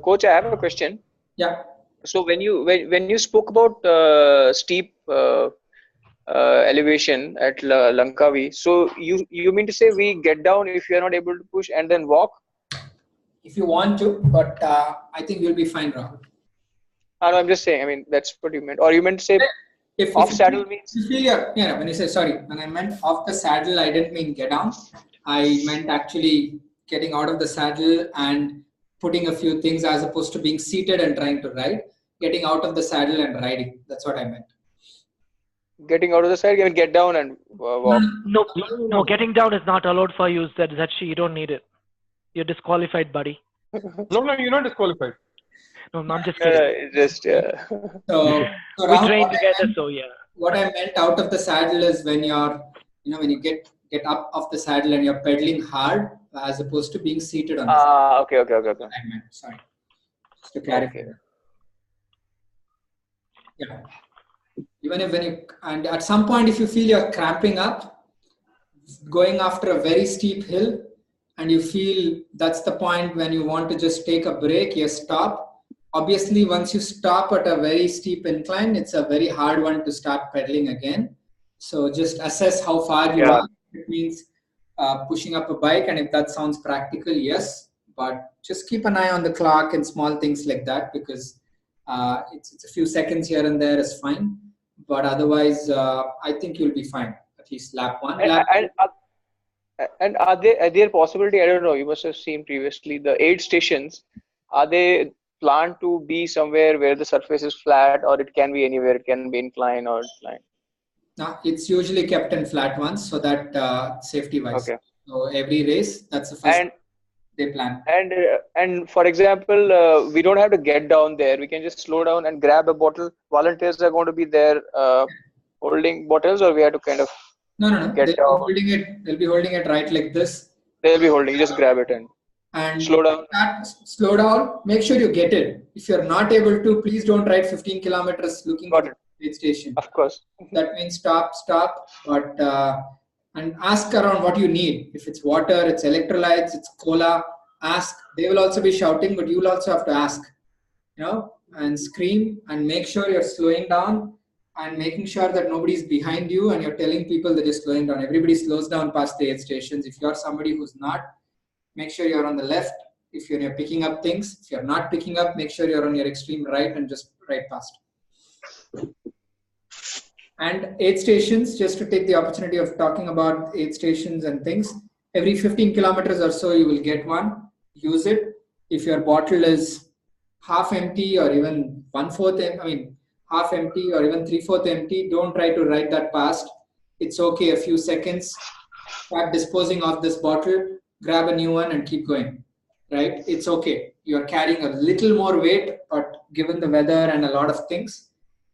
Coach, I have a question. Yeah. So when you spoke about steep elevation at Langkawi, so you mean to say we get down if you are not able to push and then walk? If you want to, but I think you'll be fine, Rahul. No, I'm just saying. I mean, that's what you meant. Or you meant to say off saddle means? When you say when I meant off the saddle, I didn't mean get down. I meant actually getting out of the saddle and putting a few things as opposed to being seated and trying to ride. Getting out of the saddle and riding. That's what I meant. Getting out of the saddle, you mean get down and walk? No, getting down is not allowed for you. That's actually, you don't need it. You're disqualified, buddy. No, you're not disqualified. No, I'm just kidding. So we train together, so yeah. What I meant out of the saddle is when you're, when you get up off the saddle and you're pedaling hard as opposed to being seated on the saddle. Okay. I meant, sorry. Just to clarify. Okay. Yeah. Even and at some point, if you feel you're cramping up, going after a very steep hill, and you feel that's the point when you want to just take a break, you stop. Obviously, once you stop at a very steep incline, it's a very hard one to start pedaling again. So just assess how far you are. It means pushing up a bike, and if that sounds practical, yes. But just keep an eye on the clock and small things like that, because it's a few seconds here and there is fine. But otherwise, I think you'll be fine. At least lap 1. And are there possibility? I don't know. You must have seen previously the aid stations. Are they planned to be somewhere where the surface is flat, or it can be anywhere? It can be inclined or inclined. No, it's usually kept in flat ones so that safety wise. Okay. So every race, that's the first they plan. And for example, we don't have to get down there. We can just slow down and grab a bottle. Volunteers are going to be there holding bottles, or we have to kind of. No. They'll be holding it right like this. They'll be holding. You just grab it and slow down. Slow down. Make sure you get it. If you're not able to, please don't ride 15 kilometers looking. Got it. aid station. Of course. That means stop, but and ask around what you need. If it's water, it's electrolytes, it's cola, ask. They will also be shouting, but you'll also have to ask, and scream, and make sure you're slowing down and making sure that nobody's behind you and you're telling people that you're slowing down. Everybody slows down past the aid stations. If you're somebody who's not, make sure you're on the left. If you're picking up things, if you're not picking up, make sure you're on your extreme right and just right past. And aid stations, just to take the opportunity of talking about aid stations and things, every 15 kilometers or so, you will get one. Use it. If your bottle is half empty or even half empty or even 3/4 empty, don't try to ride that past. It's okay. A few seconds, start disposing of this bottle, grab a new one and keep going. Right? It's okay. You're carrying a little more weight, but given the weather and a lot of things,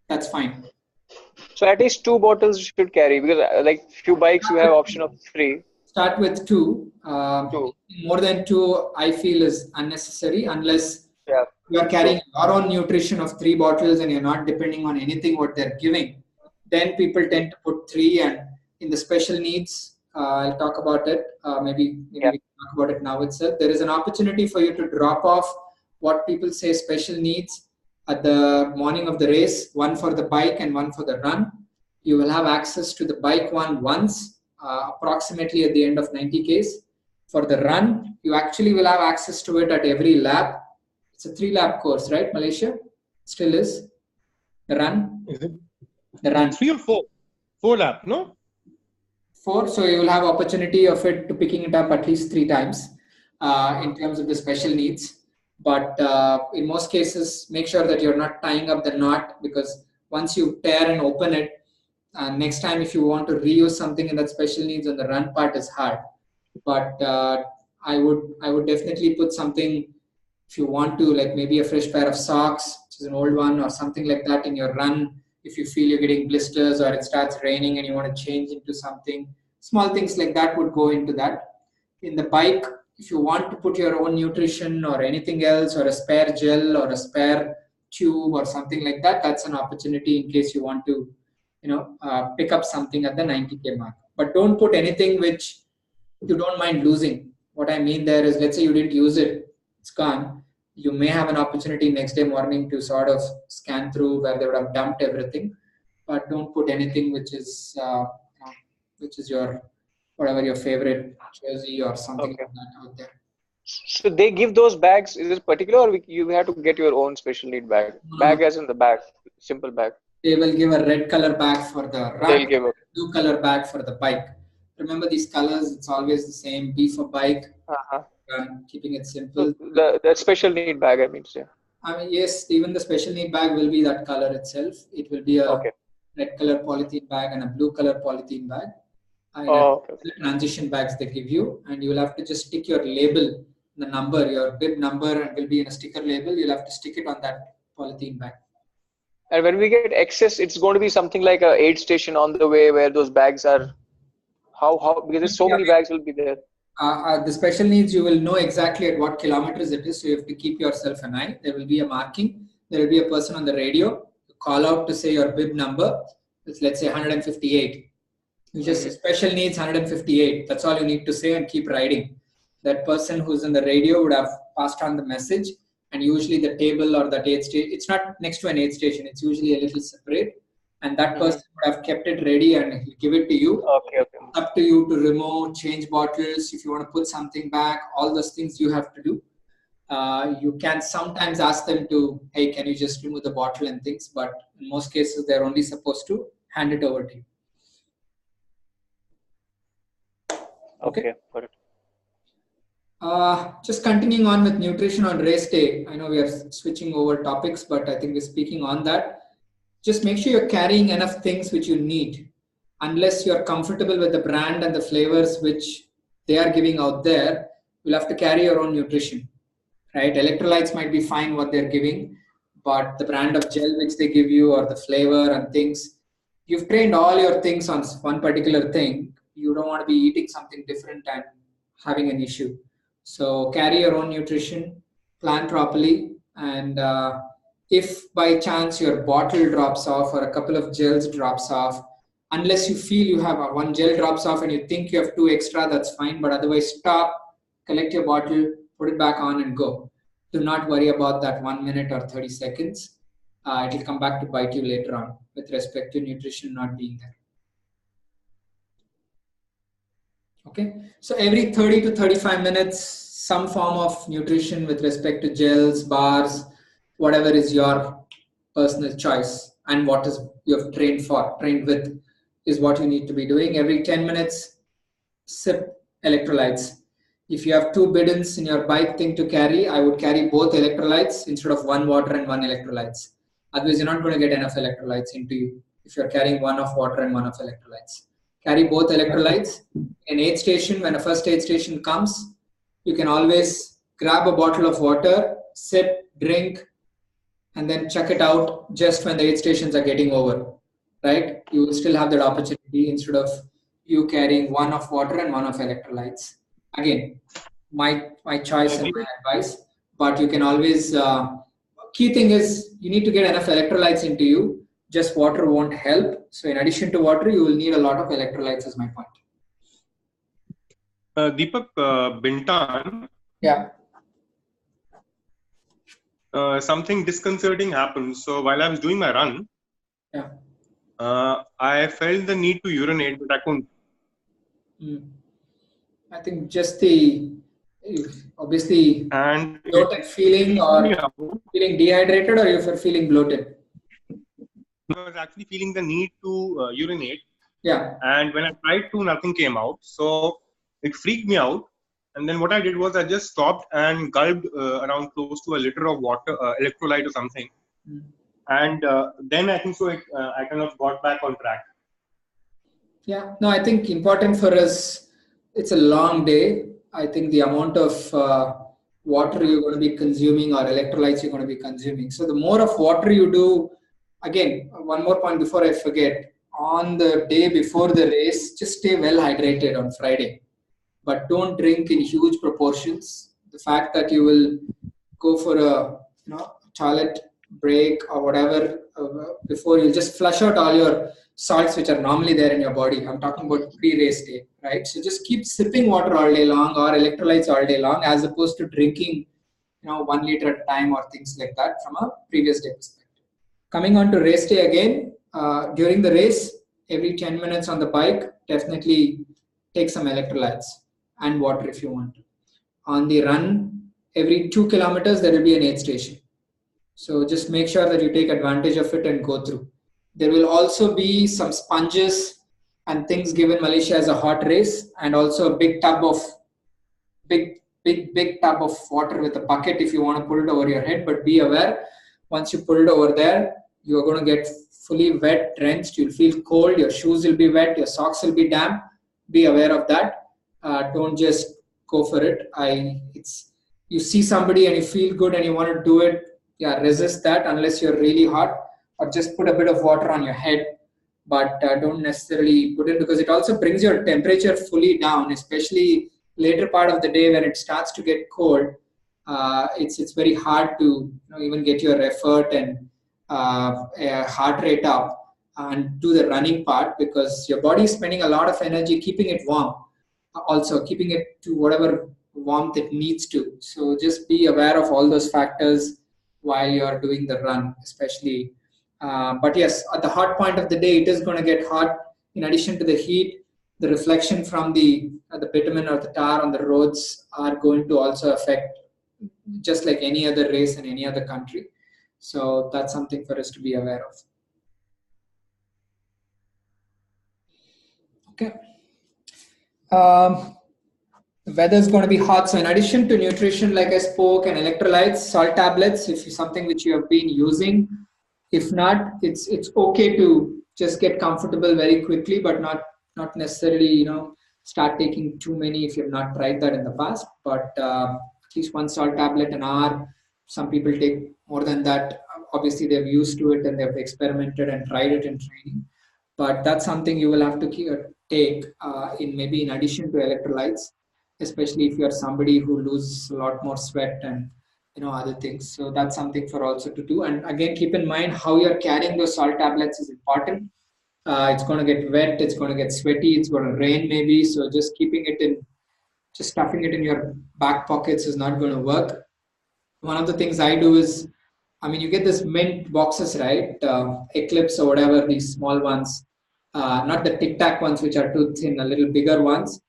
that's fine. So at least 2 bottles you should carry, because like few bikes you have option of 3. Start with 2. 2. More than 2, I feel, is unnecessary unless you are carrying your own nutrition of 3 bottles and you're not depending on anything what they're giving. Then people tend to put 3, and in the special needs, I'll talk about it. Maybe we can talk about it now itself. There is an opportunity for you to drop off what people say special needs at the morning of the race, one for the bike and one for the run. You will have access to the bike one once, approximately at the end of 90 Ks. For the run, you actually will have access to it at every lap. It's a 3-lap course, right, Malaysia? Still is. The run? Is it? The run. 3 or 4? 4 lap, no? 4, so you will have opportunity of it to picking it up at least 3 times in terms of the special needs. But in most cases, make sure that you're not tying up the knot, because once you tear and open it, next time if you want to reuse something in that special needs on the run part is hard. But I would definitely put something, if you want to, like maybe a fresh pair of socks, which is an old one, or something like that in your run. If you feel you're getting blisters or it starts raining and you want to change into something, small things like that would go into that. In the bike, if you want to put your own nutrition or anything else, or a spare gel or a spare tube or something like that, that's an opportunity in case you want to, pick up something at the 90K mark. But don't put anything which you don't mind losing. What I mean there is, let's say you didn't use it, it's gone. You may have an opportunity next day morning to sort of scan through where they would have dumped everything, but don't put anything which is your, whatever your favorite jersey or something like that out there. So they give those bags, is it particular, or you have to get your own special need bag? Bag as in the bag, simple bag. They will give a red color bag for the run, They'll give a blue color bag for the bike. Remember these colors, it's always the same. B for bike, keeping it simple. So the special need bag, I mean, yeah. Yes, even the special need bag will be that color itself. It will be a red color polythene bag and a blue color polythene bag. The transition bags they give you, and you will have to just stick your label, the number, your bib number, and will be in a sticker label. You'll have to stick it on that polythene bag. And when we get access, it's going to be something like a aid station on the way where those bags are. How because there's so many bags will be there. The special needs, you will know exactly at what kilometers it is, so you have to keep yourself an eye. There will be a marking. There will be a person on the radio. You call out to say your bib number. It's, let's say, 158. You just say special needs 158. That's all you need to say, and keep riding. That person who's in the radio would have passed on the message, and usually the table or that aid station, it's not next to an aid station, it's usually a little separate, and that person would have kept it ready and he'll give it to you. It's up to you to remove, change bottles, if you want to put something back, all those things you have to do. You can sometimes ask them to, hey, can you just remove the bottle and things, but in most cases they're only supposed to hand it over to you. Okay, got it. Just continuing on with nutrition on race day. I know we are switching over topics, but I think we're speaking on that. Just make sure you're carrying enough things which you need. Unless you're comfortable with the brand and the flavors which they are giving out there, you'll have to carry your own nutrition, right? Electrolytes might be fine what they're giving, but the brand of gel which they give you, or the flavor and things, you've trained all your things on one particular thing. You don't want to be eating something different and having an issue. So carry your own nutrition, plan properly, and if by chance your bottle drops off or a couple of gels drops off, unless you feel you have one gel drops off and you think you have 2 extra, that's fine. But otherwise, stop, collect your bottle, put it back on and go. Do not worry about that 1 minute or 30 seconds. It will come back to bite you later on with respect to nutrition not being there. Okay, so every 30 to 35 minutes, some form of nutrition with respect to gels, bars, whatever is your personal choice and what is you have trained with is what you need to be doing. Every 10 minutes, sip electrolytes. If you have 2 bidons in your bike thing to carry, I would carry both electrolytes instead of 1 water and 1 electrolytes. Otherwise, you're not going to get enough electrolytes into you if you're carrying 1 of water and 1 of electrolytes. Carry both electrolytes. In aid station, when a first aid station comes, you can always grab a bottle of water, sip, drink, and then check it out just when the aid stations are getting over, right? You will still have that opportunity instead of you carrying 1 of water and 1 of electrolytes. Again, my choice and my advice, but you can always, key thing is you need to get enough electrolytes into you. Just water won't help. So in addition to water, you will need a lot of electrolytes is my point. Deepak, Bintan. Yeah. Something disconcerting happened. So while I was doing my run, yeah, I felt the need to urinate, but I couldn't. I think just the obviously and bloated feeling or feeling dehydrated, or if you're feeling bloated. I was actually feeling the need to urinate. Yeah. And when I tried to, nothing came out. So it freaked me out. And then what I did was I just stopped and gulped around close to a liter of water, electrolyte or something. And then I think so I kind of got back on track. Yeah. No, I think important for us, it's a long day. I think the amount of water you're going to be consuming or electrolytes you're going to be consuming. So the more of water you do, again, one more point before I forget, on the day before the race, just stay well hydrated on Friday, but don't drink in huge proportions. The fact that you will go for a toilet break or whatever before, you just flush out all your salts which are normally there in your body. I'm talking about pre-race day, right? So just keep sipping water all day long or electrolytes all day long, as opposed to drinking 1 liter at a time or things like that from a previous day perspective. Coming on to race day again, during the race, every 10 minutes on the bike, definitely take some electrolytes and water if you want to. On the run, every 2 kilometers, there will be an aid station. So just make sure that you take advantage of it and go through. There will also be some sponges and things given Malaysia as a hot race, and also a big tub of water with a bucket if you want to pull it over your head. But be aware, once you pull it over there, you are going to get fully wet, drenched. You'll feel cold. Your shoes will be wet. Your socks will be damp. Be aware of that. Don't just go for it. You see somebody and you feel good and you want to do it. Yeah, resist that unless you're really hot, or just put a bit of water on your head. But don't necessarily put it, because it also brings your temperature fully down, especially later part of the day when it starts to get cold. It's very hard to even get your effort and heart rate up and do the running part, because your body is spending a lot of energy keeping it warm, also keeping it to whatever warmth it needs to. So just be aware of all those factors while you're doing the run, especially. But yes, at the hot point of the day, it is going to get hot. In addition to the heat, the reflection from the bitumen or the tar on the roads are going to also affect, just like any other race in any other country. So that's something for us to be aware of. Okay. The weather is going to be hot. So in addition to nutrition, like I spoke, and electrolytes, salt tablets, if it's something which you have been using. If not, it's okay to just get comfortable very quickly, but not necessarily, start taking too many if you've not tried that in the past. But at least 1 salt tablet an hour. Some people take more than that. Obviously, they've used to it and they've experimented and tried it in training. But that's something you will have to take maybe in addition to electrolytes, especially if you're somebody who loses a lot more sweat and other things. So that's something for also to do. And again, keep in mind how you're carrying those salt tablets is important. It's going to get wet, it's going to get sweaty, it's going to rain maybe. So just stuffing it in your back pockets is not going to work. One of the things I do is, I mean, you get this mint boxes, right? Eclipse or whatever, these small ones, not the Tic Tac ones, which are too thin, a little bigger ones.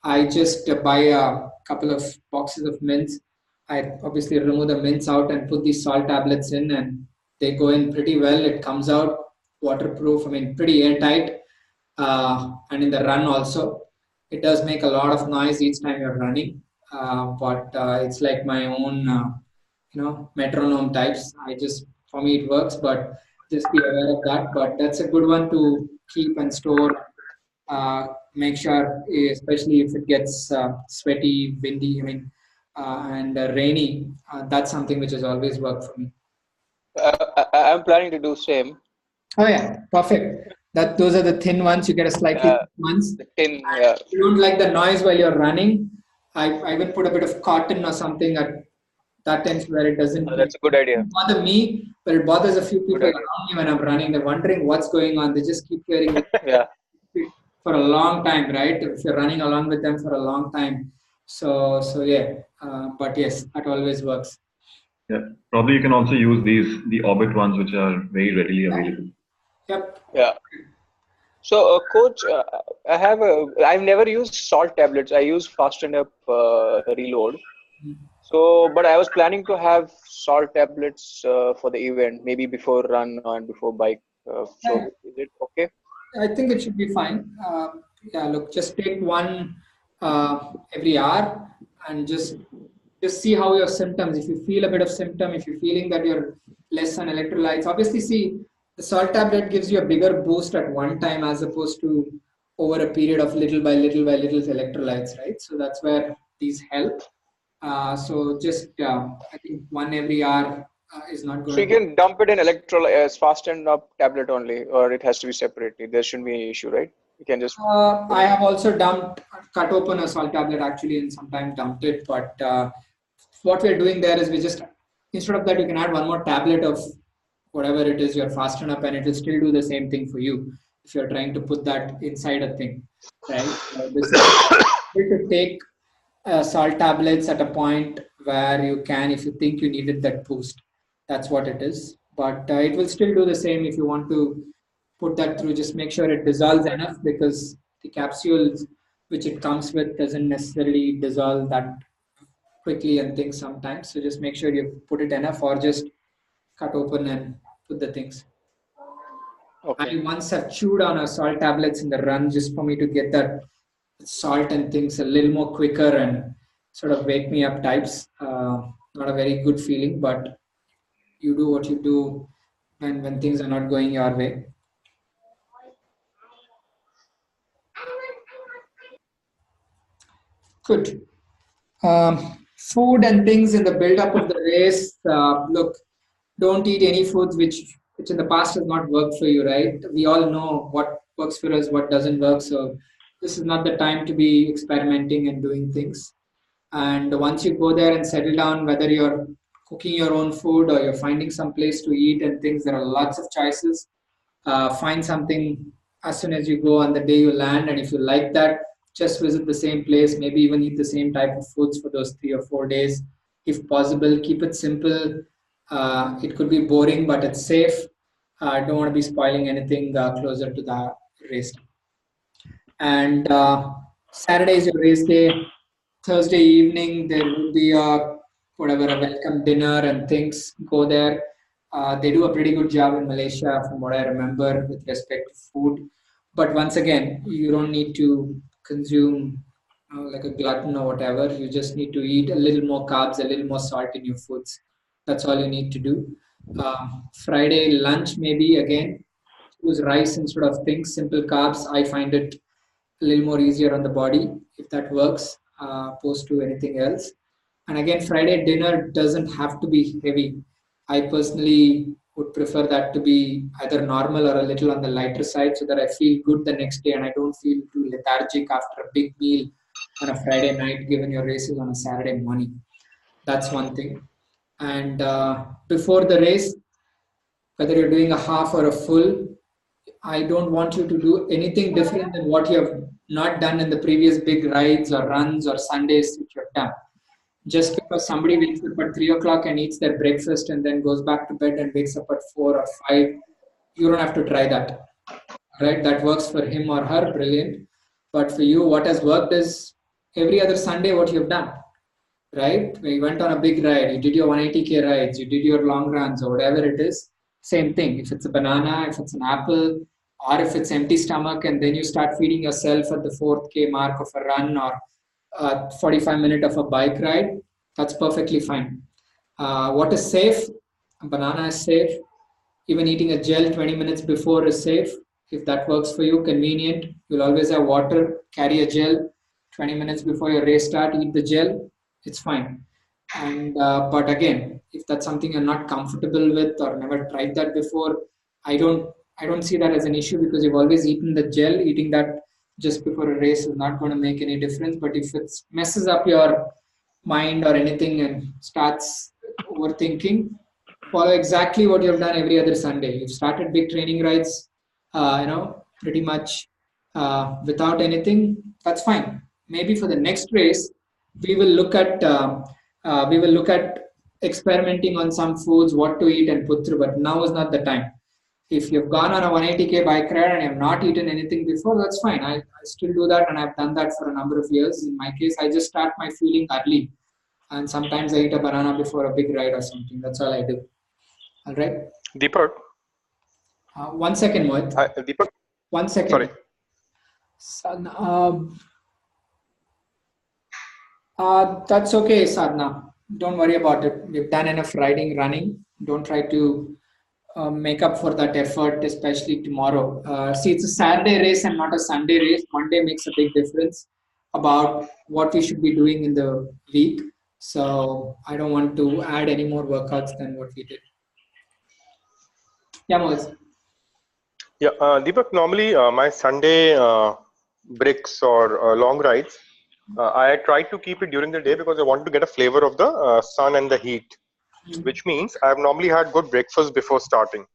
I just buy a couple of boxes of mints. I obviously remove the mints out and put these salt tablets in, and they go in pretty well. It comes out waterproof, I mean, pretty airtight. And in the run also, it does make a lot of noise each time you're running. But it's like my own. Metronome types. For me, it works, but just be aware of that. But that's a good one to keep and store. Make sure, especially if it gets sweaty, windy, and rainy, that's something which has always worked for me. I'm planning to do same. Oh yeah, perfect. Those are the thin ones. You get a slightly thin ones. The tin, If you don't like the noise while you're running, I will put a bit of cotton or something at that times where it doesn't that's a good idea. bother me, but it bothers a few people around me when I'm running. They're wondering what's going on. They just keep hearing it for a long time, right? If you're running along with them for a long time. So yeah. But yes, that always works. Yeah, probably you can also use the Orbit ones, which are very readily available. Yep. Yeah. So, coach, I've never used salt tablets. I use Fasten Up Reload. So, but I was planning to have salt tablets for the event, maybe before run and before bike. So, is it okay? I think it should be fine. Yeah, look, just take one every hour and just see how your symptoms. If you feel a bit of symptom, if you're feeling that you're less on electrolytes, obviously, see, the salt tablet gives you a bigger boost at one time as opposed to over a period of little by little by little electrolytes, right? So that's where these help. So just I think one every hour is not going. So you can dump it in electrolyte as Fasten Up tablet only, or it has to be separately. There shouldn't be any issue, right? You can just. I have also cut open a salt tablet actually, and sometimes dumped it. But what we're doing there is we just, instead of that, you can add one more tablet of whatever it is you're Fasten Up, and it will still do the same thing for you if you're trying to put that inside a thing, right? This is to take salt tablets at a point where you can, if you think you needed that boost. That's what it is. But it will still do the same if you want to put that through. Just make sure it dissolves enough, because the capsules which it comes with doesn't necessarily dissolve that quickly and things sometimes. So just make sure you put it enough, or just cut open and put the things. Okay. I once have chewed on a salt tablets in the run just for me to get that salt and things a little more quicker and sort of wake me up types. Not a very good feeling, but you do what you do when things are not going your way. Good. Food and things in the build-up of the race. Look, don't eat any foods which in the past has not worked for you, right? We all know what works for us, what doesn't work. So this is not the time to be experimenting and doing things. And once you go there and settle down, whether you're cooking your own food or you're finding some place to eat and things, there are lots of choices. Find something as soon as you go on the day you land, and if you like that, just visit the same place, maybe even eat the same type of foods for those 3 or 4 days. If possible, keep it simple. It could be boring, but it's safe. I don't want to be spoiling anything closer to the race. And Saturday is your race day. Thursday evening, there will be a welcome dinner and things. Go there. They do a pretty good job in Malaysia, from what I remember, with respect to food. But once again, you don't need to consume like a glutton or whatever. You just need to eat a little more carbs, a little more salt in your foods. That's all you need to do. Friday lunch, maybe again, choose rice instead of things, simple carbs. I find it a little more easier on the body if that works, opposed to anything else. And again, Friday dinner doesn't have to be heavy. I personally would prefer that to be either normal or a little on the lighter side, so that I feel good the next day and I don't feel too lethargic after a big meal on a Friday night, given your races on a Saturday morning. That's one thing. And before the race, whether you're doing a half or a full, I don't want you to do anything different than what you have not done in the previous big rides or runs or Sundays which you have done. Just because somebody wakes up at 3 o'clock and eats their breakfast and then goes back to bed and wakes up at 4 or 5, you don't have to try that. Right? That works for him or her, brilliant. But for you, what has worked is every other Sunday what you've done. Right? When you went on a big ride, you did your 180K rides, you did your long runs or whatever it is, same thing. If it's a banana, if it's an apple, or if it's empty stomach, and then you start feeding yourself at the 4th K mark of a run or 45 minutes of a bike ride, that's perfectly fine. What is safe? A banana is safe. Even eating a gel 20 minutes before is safe. If that works for you, convenient. You'll always have water, carry a gel 20 minutes before your race start, eat the gel, it's fine. And but again, if that's something you're not comfortable with or never tried that before, I don't see that as an issue because you've always eaten the gel. Eating that just before a race is not going to make any difference. But if it messes up your mind or anything and starts overthinking, follow exactly what you've done every other Sunday. You've started big training rides, pretty much without anything. That's fine. Maybe for the next race, we will look at experimenting on some foods, what to eat and put through. But now is not the time. If you've gone on a 180K bike ride and have not eaten anything before, that's fine. I still do that and I've done that for a number of years. In my case, I just start my fueling early. And sometimes I eat a banana before a big ride or something. That's all I do. All right. Deepak. 1 second, Mohit. Deepak. 1 second. Sorry. That's okay, Sadhna. Don't worry about it. We've done enough riding, running. Don't try to make up for that effort, especially tomorrow. See, it's a Saturday race and not a Sunday race. One day makes a big difference about what we should be doing in the week. So I don't want to add any more workouts than what we did. Yeah, Mohit. Yeah, Deepak, normally my Sunday breaks or long rides, I try to keep it during the day because I want to get a flavor of the sun and the heat, which means I've normally had good breakfast before starting.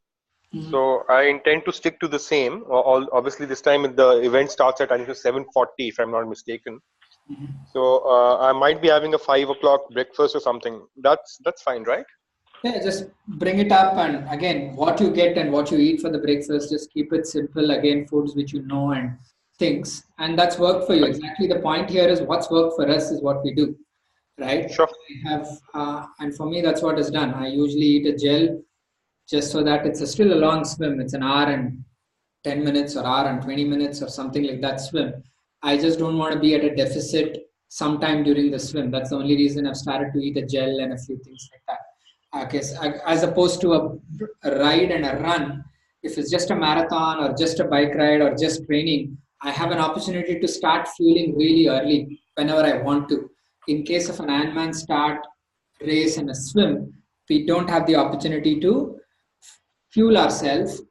So I intend to stick to the same. Obviously, this time the event starts at I think 7:40, if I'm not mistaken. So I might be having a 5 o'clock breakfast or something. That's fine, right? Yeah, just bring it up, and again, what you get and what you eat for the breakfast, just keep it simple. Again, foods which you know and things, and that's worked for you. Exactly. The point here is what's worked for us is what we do, right? Sure. I have, and for me, that's what is done. I usually eat a gel just so that still a long swim. It's an hour and 10 minutes or hour and 20 minutes or something like that swim. I just don't want to be at a deficit sometime during the swim. That's the only reason I've started to eat a gel and a few things like that. Okay, so as opposed to a ride and a run, if it's just a marathon or just a bike ride or just training, I have an opportunity to start fueling really early whenever I want to. In case of an Ironman start, race and a swim, we don't have the opportunity to fuel ourselves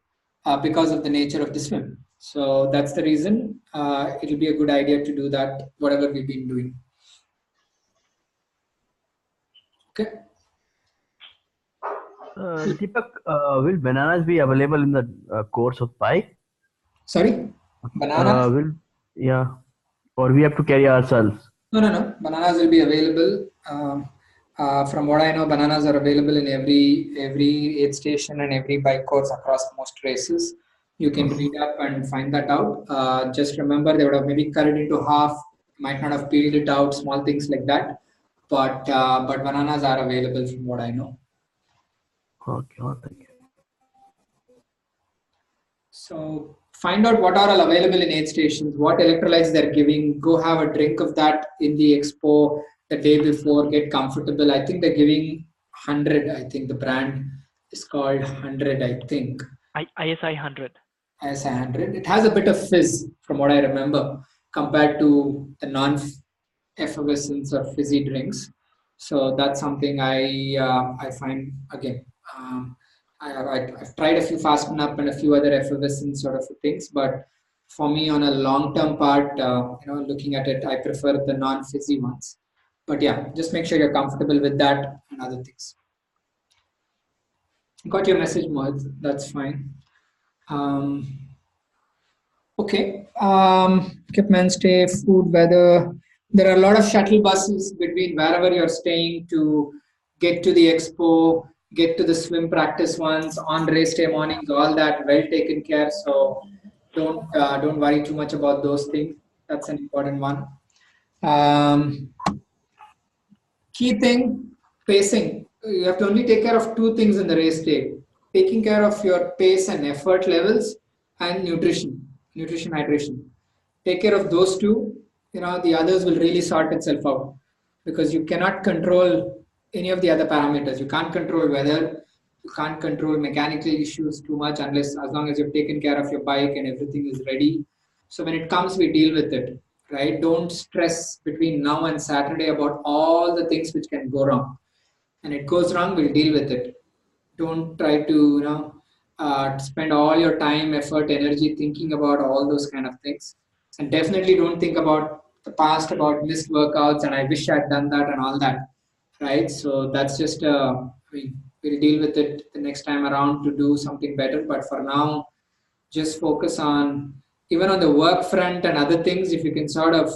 because of the nature of the swim. So that's the reason it'll be a good idea to do that, whatever we've been doing. Okay. Deepak, will bananas be available in the course of bike? Sorry? Bananas? Yeah. Or we have to carry ourselves? No. Bananas will be available. From what I know, bananas are available in every aid station and every bike course across most races. You can read up and find that out. Just remember, they would have maybe cut it into half, might not have peeled it out, small things like that. But bananas are available from what I know. Okay, thank you. So find out what are all available in aid stations, what electrolytes they're giving. Go have a drink of that in the expo the day before. Get comfortable. I think they're giving 100. I think the brand is called 100. I think ISI 100. ISI 100. It has a bit of fizz from what I remember compared to the non-effervescence or fizzy drinks. So that's something I find again. I've tried a few Fasten Up and a few other effervescent sort of things, but for me, on a long-term part, looking at it, I prefer the non-fizzy ones. But yeah, just make sure you're comfortable with that and other things. Got your message, Mohit. That's fine. Okay. Equipment, stay, food, weather. There are a lot of shuttle buses between wherever you're staying to get to the expo, get to the swim practice ones on race day mornings. All that well taken care. So don't worry too much about those things. That's an important one. Um, Key thing, pacing. You have to only take care of two things in the race day: taking care of your pace and effort levels, and nutrition, hydration. Take care of those two. The others will really sort itself out, because you cannot control any of the other parameters. You can't control weather. You can't control mechanical issues too much, unless as long as you've taken care of your bike and everything is ready. So when it comes, we deal with it, right? Don't stress between now and Saturday about all the things which can go wrong. And it goes wrong, we'll deal with it. Don't try to spend all your time, effort, energy thinking about all those kind of things. And definitely don't think about the past, about missed workouts and I wish I'd done that and all that, right? So that's just we'll deal with it the next time around to do something better. But for now, just focus on, even on the work front and other things, if you can sort of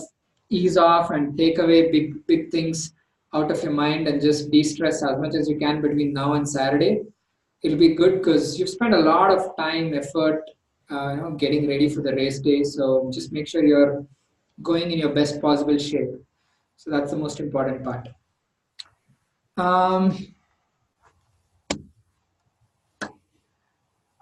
ease off and take away big things out of your mind and just de-stress as much as you can between now and Saturday, it'll be good, because you've spent a lot of time, effort, getting ready for the race day. So just make sure you're going in your best possible shape. So that's the most important part. um,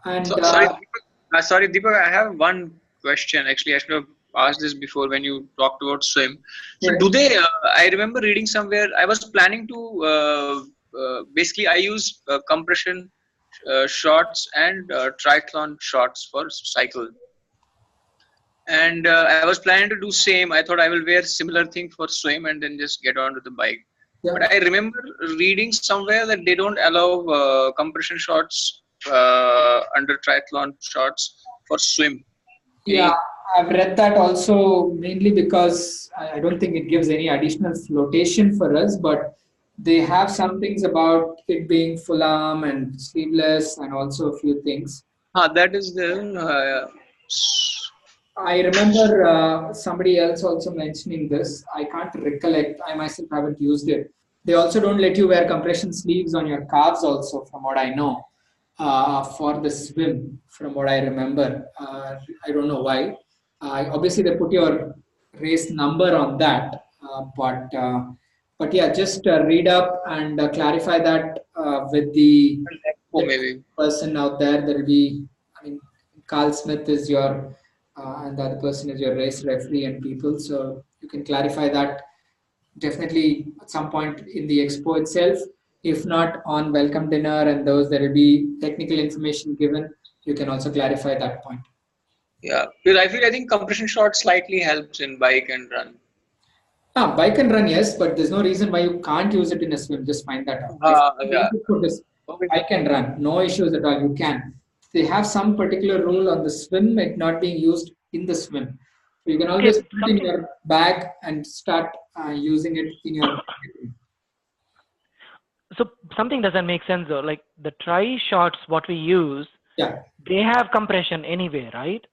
and Sorry, Deepak, I have one question. Actually, I should have asked this before when you talked about swim. So, yeah. do they? I remember reading somewhere. I was planning to basically I use compression shorts and triathlon shorts for cycle, and I was planning to do same. I thought I will wear similar thing for swim and then just get onto the bike. Yeah. But I remember reading somewhere that they don't allow compression shorts under triathlon shorts for swim. Yeah, I've read that also, mainly because I don't think it gives any additional flotation for us, but they have some things about it being full arm and sleeveless and also a few things. That is the. I remember somebody else also mentioning this. I can't recollect. I myself haven't used it. They also don't let you wear compression sleeves on your calves, also, from what I know, for the swim, from what I remember. I don't know why. Obviously, they put your race number on that, but yeah, just read up and clarify that with the person out there. There will be, I mean, Carl Smith is your and the other person is your race referee and people. So you can clarify that definitely at some point in the expo itself. If not, on welcome dinner and those, there will be technical information given. You can also clarify that point. Yeah, because I think compression shorts slightly helps in bike and run. Bike and run, yes, but there's no reason why you can't use it in a swim. Just find that out. Yeah. For this, bike and run, no issues at all. You can. They have some particular rule on the swim, it not being used in the swim. So you can always put it in your bag and start using it in your. So something doesn't make sense though. Like the tri shorts, what we use, yeah, they have compression anyway, right?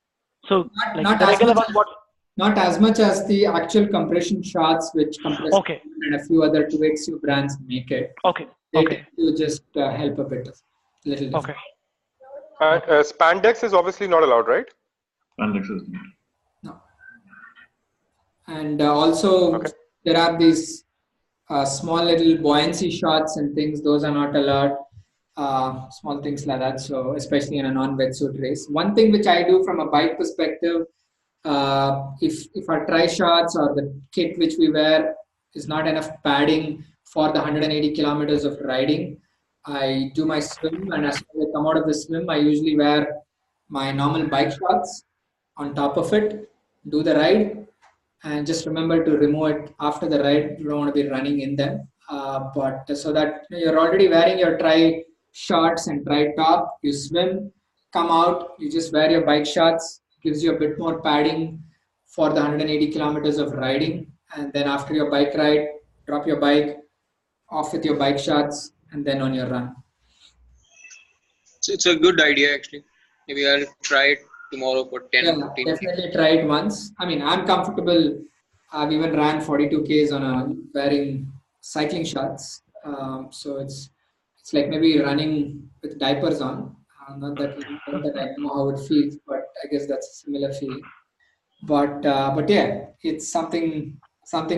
So not the regular one, what? Not as much as the actual compression shorts, which compress Okay. and a few other 2XU brands make it. Okay. They tend to just help a bit, little different. Okay. Spandex is obviously not allowed, right? Spandex is no. And also there are these small little buoyancy shots and things. Those are not allowed. Small things like that. So especially in a non-wetsuit race. One thing which I do from a bike perspective, if our tri shots or the kit which we wear is not enough padding for the 180 kilometers of riding, I do my swim, and as soon as I come out of the swim, I usually wear my normal bike shorts on top of it, do the ride, and just remember to remove it after the ride. You don't want to be running in them. But so that you're already wearing your tri shorts and tri top, you swim, come out, you just wear your bike shorts, gives you a bit more padding for the 180 kilometers of riding. And then after your bike ride, drop your bike off with your bike shorts and then on your run. It's a good idea actually. Maybe I'll try it tomorrow for 10 Yeah, or 15 minutes. definitely try it once. I mean, I'm comfortable. I've even ran 42 Ks on a wearing cycling shorts. So it's like maybe running with diapers on. Not that I know how it feels, but I guess that's a similar feeling. But yeah, it's something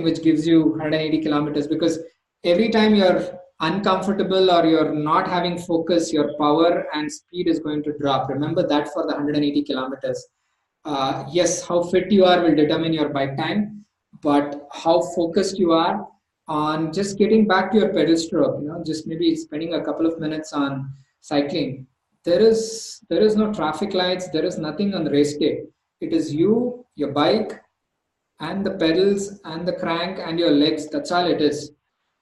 which gives you 180 kilometers, because every time you're uncomfortable or you're not having focus, your power and speed is going to drop. Remember that for the 180 kilometers. Yes, how fit you are will determine your bike time, but how focused you are on just getting back to your pedal stroke, just maybe spending a couple of minutes on cycling. There is no traffic lights, there is nothing on the race day. It is you, your bike, and the pedals and the crank and your legs. That's all it is,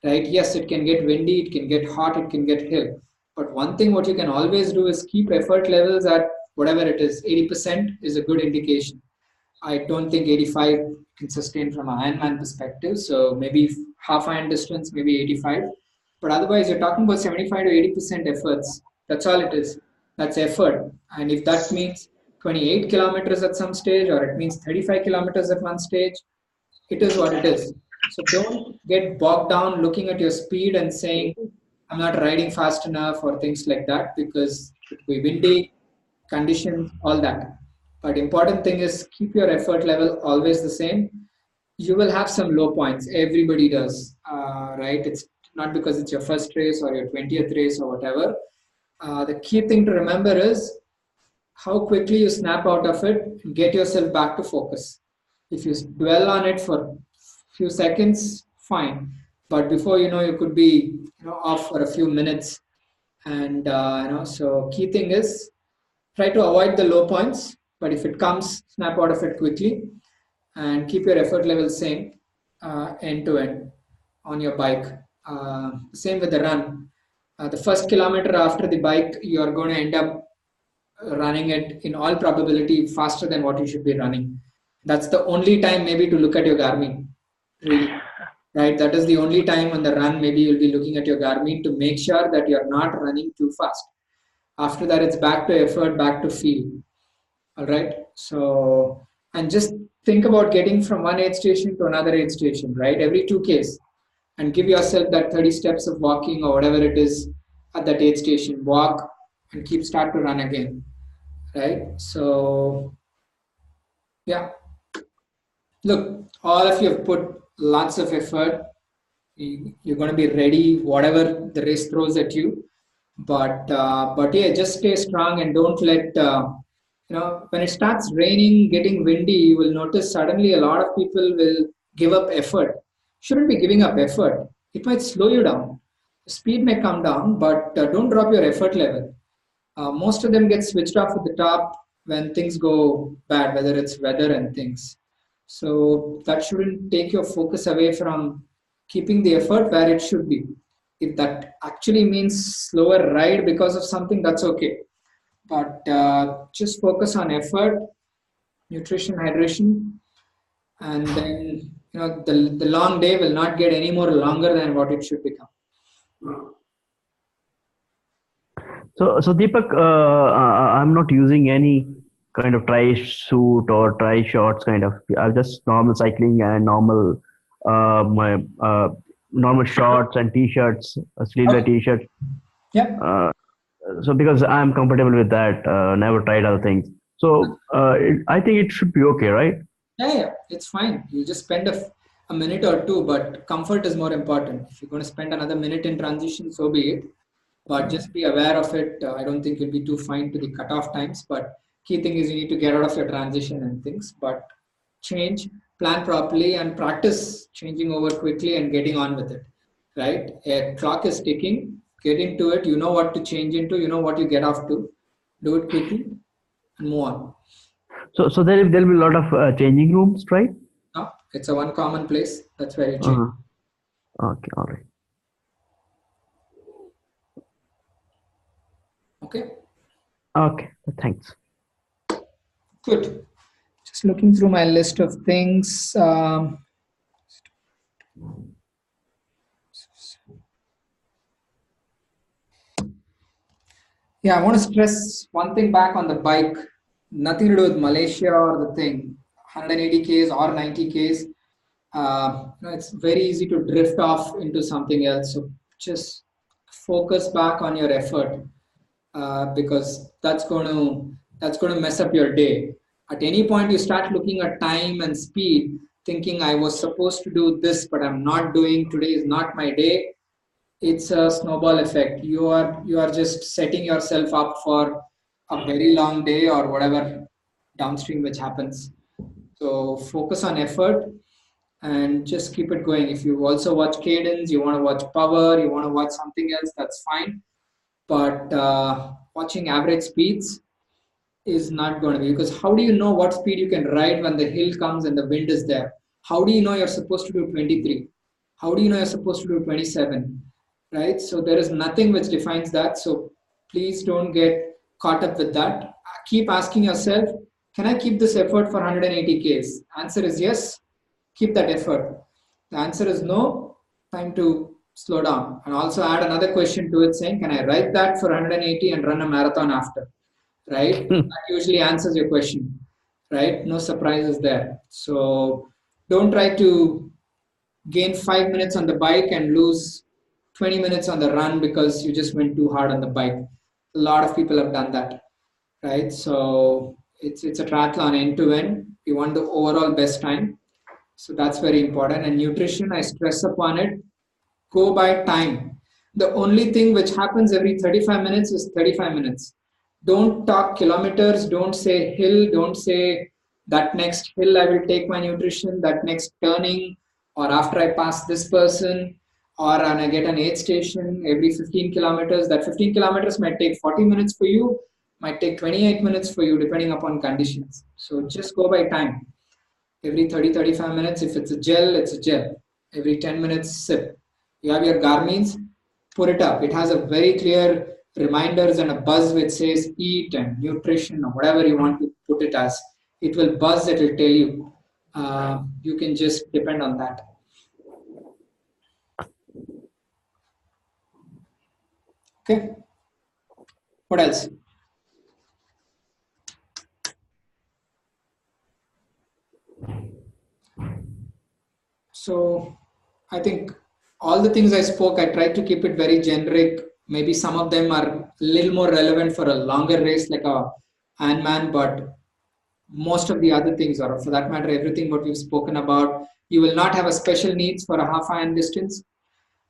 right? Yes, it can get windy, it can get hot, it can get hill. But one thing what you can always do is keep effort levels at whatever it is. 80% is a good indication. I don't think 85 can sustain from an Ironman perspective. So maybe half iron distance, maybe 85. But otherwise, you're talking about 75 to 80% efforts. That's all it is. That's effort. And if that means 28 kilometers at some stage, or it means 35 kilometers at one stage, it is what it is. So don't get bogged down looking at your speed and saying, I'm not riding fast enough or things like that, because it will be windy, conditions, all that. But important thing is keep your effort level always the same. You will have some low points. Everybody does, right? It's not because it's your first race or your 20th race or whatever. The key thing to remember is how quickly you snap out of it and get yourself back to focus. If you dwell on it for few seconds, fine. But before you know, you could be off for a few minutes. And so key thing is try to avoid the low points. But if it comes, snap out of it quickly and keep your effort level same end to end on your bike. Same with the run. The first kilometer after the bike, you are going to end up running it in all probability faster than what you should be running. That's the only time maybe to look at your Garmin, really, right? That is the only time on the run maybe you'll be looking at your Garmin to make sure that you're not running too fast. After that, it's back to effort, back to feel. All right. So, and just think about getting from one aid station to another aid station, right? Every 2 Ks, and give yourself that 30 steps of walking or whatever it is at that aid station. Walk and start to run again, right? So, yeah. Look, all of you have put lots of effort. You're going to be ready, whatever the race throws at you. But yeah, just stay strong and don't let when it starts raining, getting windy, you will notice suddenly a lot of people will give up effort. Shouldn't be giving up effort. It might slow you down. Speed may come down, but don't drop your effort level. Most of them get switched off at the top when things go bad, whether it's weather and things. So that shouldn't take your focus away from keeping the effort where it should be. If that actually means slower ride because of something, that's okay. But just focus on effort, nutrition, hydration, and then the long day will not get any more longer than what it should become. So Deepak, I'm not using any kind of tri suit or tri shorts kind of. I'm just normal cycling and my normal shorts and t-shirts, sleeveless Okay. t-shirts. Yeah. So because I'm comfortable with that, never tried other things. So I think it should be okay, right? Yeah, it's fine. You just spend a minute or two, but comfort is more important. If you're going to spend another minute in transition, so be it. But just be aware of it. I don't think you'll be too fine to the cutoff times. But key thing is you need to get out of your transition and things. But change, plan properly, and practice changing over quickly and getting on with it. Right? A clock is ticking. Get into it. You know what to change into. You know what you get off to. Do it quickly and move on. So there'll be a lot of changing rooms, right? No, it's a one common place. That's where you change. Okay, all right. Okay. Okay, thanks. Good. Just looking through my list of things. Yeah, I want to stress one thing back on the bike. Nothing to do with Malaysia or the thing. 180 Ks or 90 Ks. It's very easy to drift off into something else. So just focus back on your effort, because that's going to mess up your day. At any point, you start looking at time and speed, thinking I was supposed to do this, but I'm not doing. Today is not my day. It's a snowball effect. You are just setting yourself up for a very long day or whatever downstream which happens. So focus on effort and just keep it going. If you also watch cadence, you want to watch power, you want to watch something else, that's fine. But watching average speeds is not going to be, because how do you know what speed you can ride when the hill comes and the wind is there? How do you know you're supposed to do 23? How do you know you're supposed to do 27? Right? So there is nothing which defines that. So please don't get caught up with that. Keep asking yourself, can I keep this effort for 180 Ks? Answer is yes, keep that effort. The answer is no, time to slow down. And also add another question to it saying, can I ride that for 180 and run a marathon after? Right? That usually answers your question, right? No surprises there. So don't try to gain 5 minutes on the bike and lose 20 minutes on the run because you just went too hard on the bike. A lot of people have done that, right? So it's a triathlon end to end. You want the overall best time. So that's very important. And nutrition, I stress upon it. Go by time. The only thing which happens every 35 minutes is 35 minutes. Don't talk kilometers. Don't say hill. Don't say that next hill I will take my nutrition, that next turning, or after I pass this person, or when I get an aid station every 15 kilometers. That 15 kilometers might take 40 minutes for you, might take 28 minutes for you, depending upon conditions. So just go by time. Every 30-35 minutes, if it's a gel, it's a gel. Every 10 minutes, sip. You have your Garmin's, put it up. It has a very clear reminders and a buzz which says eat and nutrition or whatever you want to put it as. It will buzz, it will tell you. You can just depend on that. Okay. What else? So I think all the things I spoke, I tried to keep it very generic. Maybe some of them are a little more relevant for a longer race like a Ironman, but most of the other things, or for that matter, everything what we've spoken about, you will not have a special needs for a half iron distance.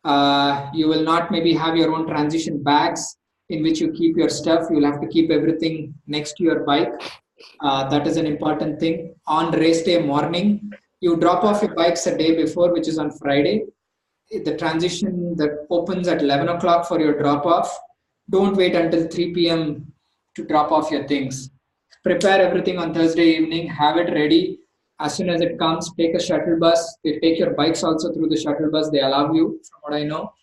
You will not maybe have your own transition bags in which you keep your stuff. You will have to keep everything next to your bike. That is an important thing. On race day morning, you drop off your bikes a day before, which is on Friday. The transition that opens at 11 o'clock for your drop off. Don't wait until 3 p.m. to drop off your things. Prepare everything on Thursday evening, have it ready. As soon as it comes, take a shuttle bus. They take your bikes also through the shuttle bus. They allow you, from what I know.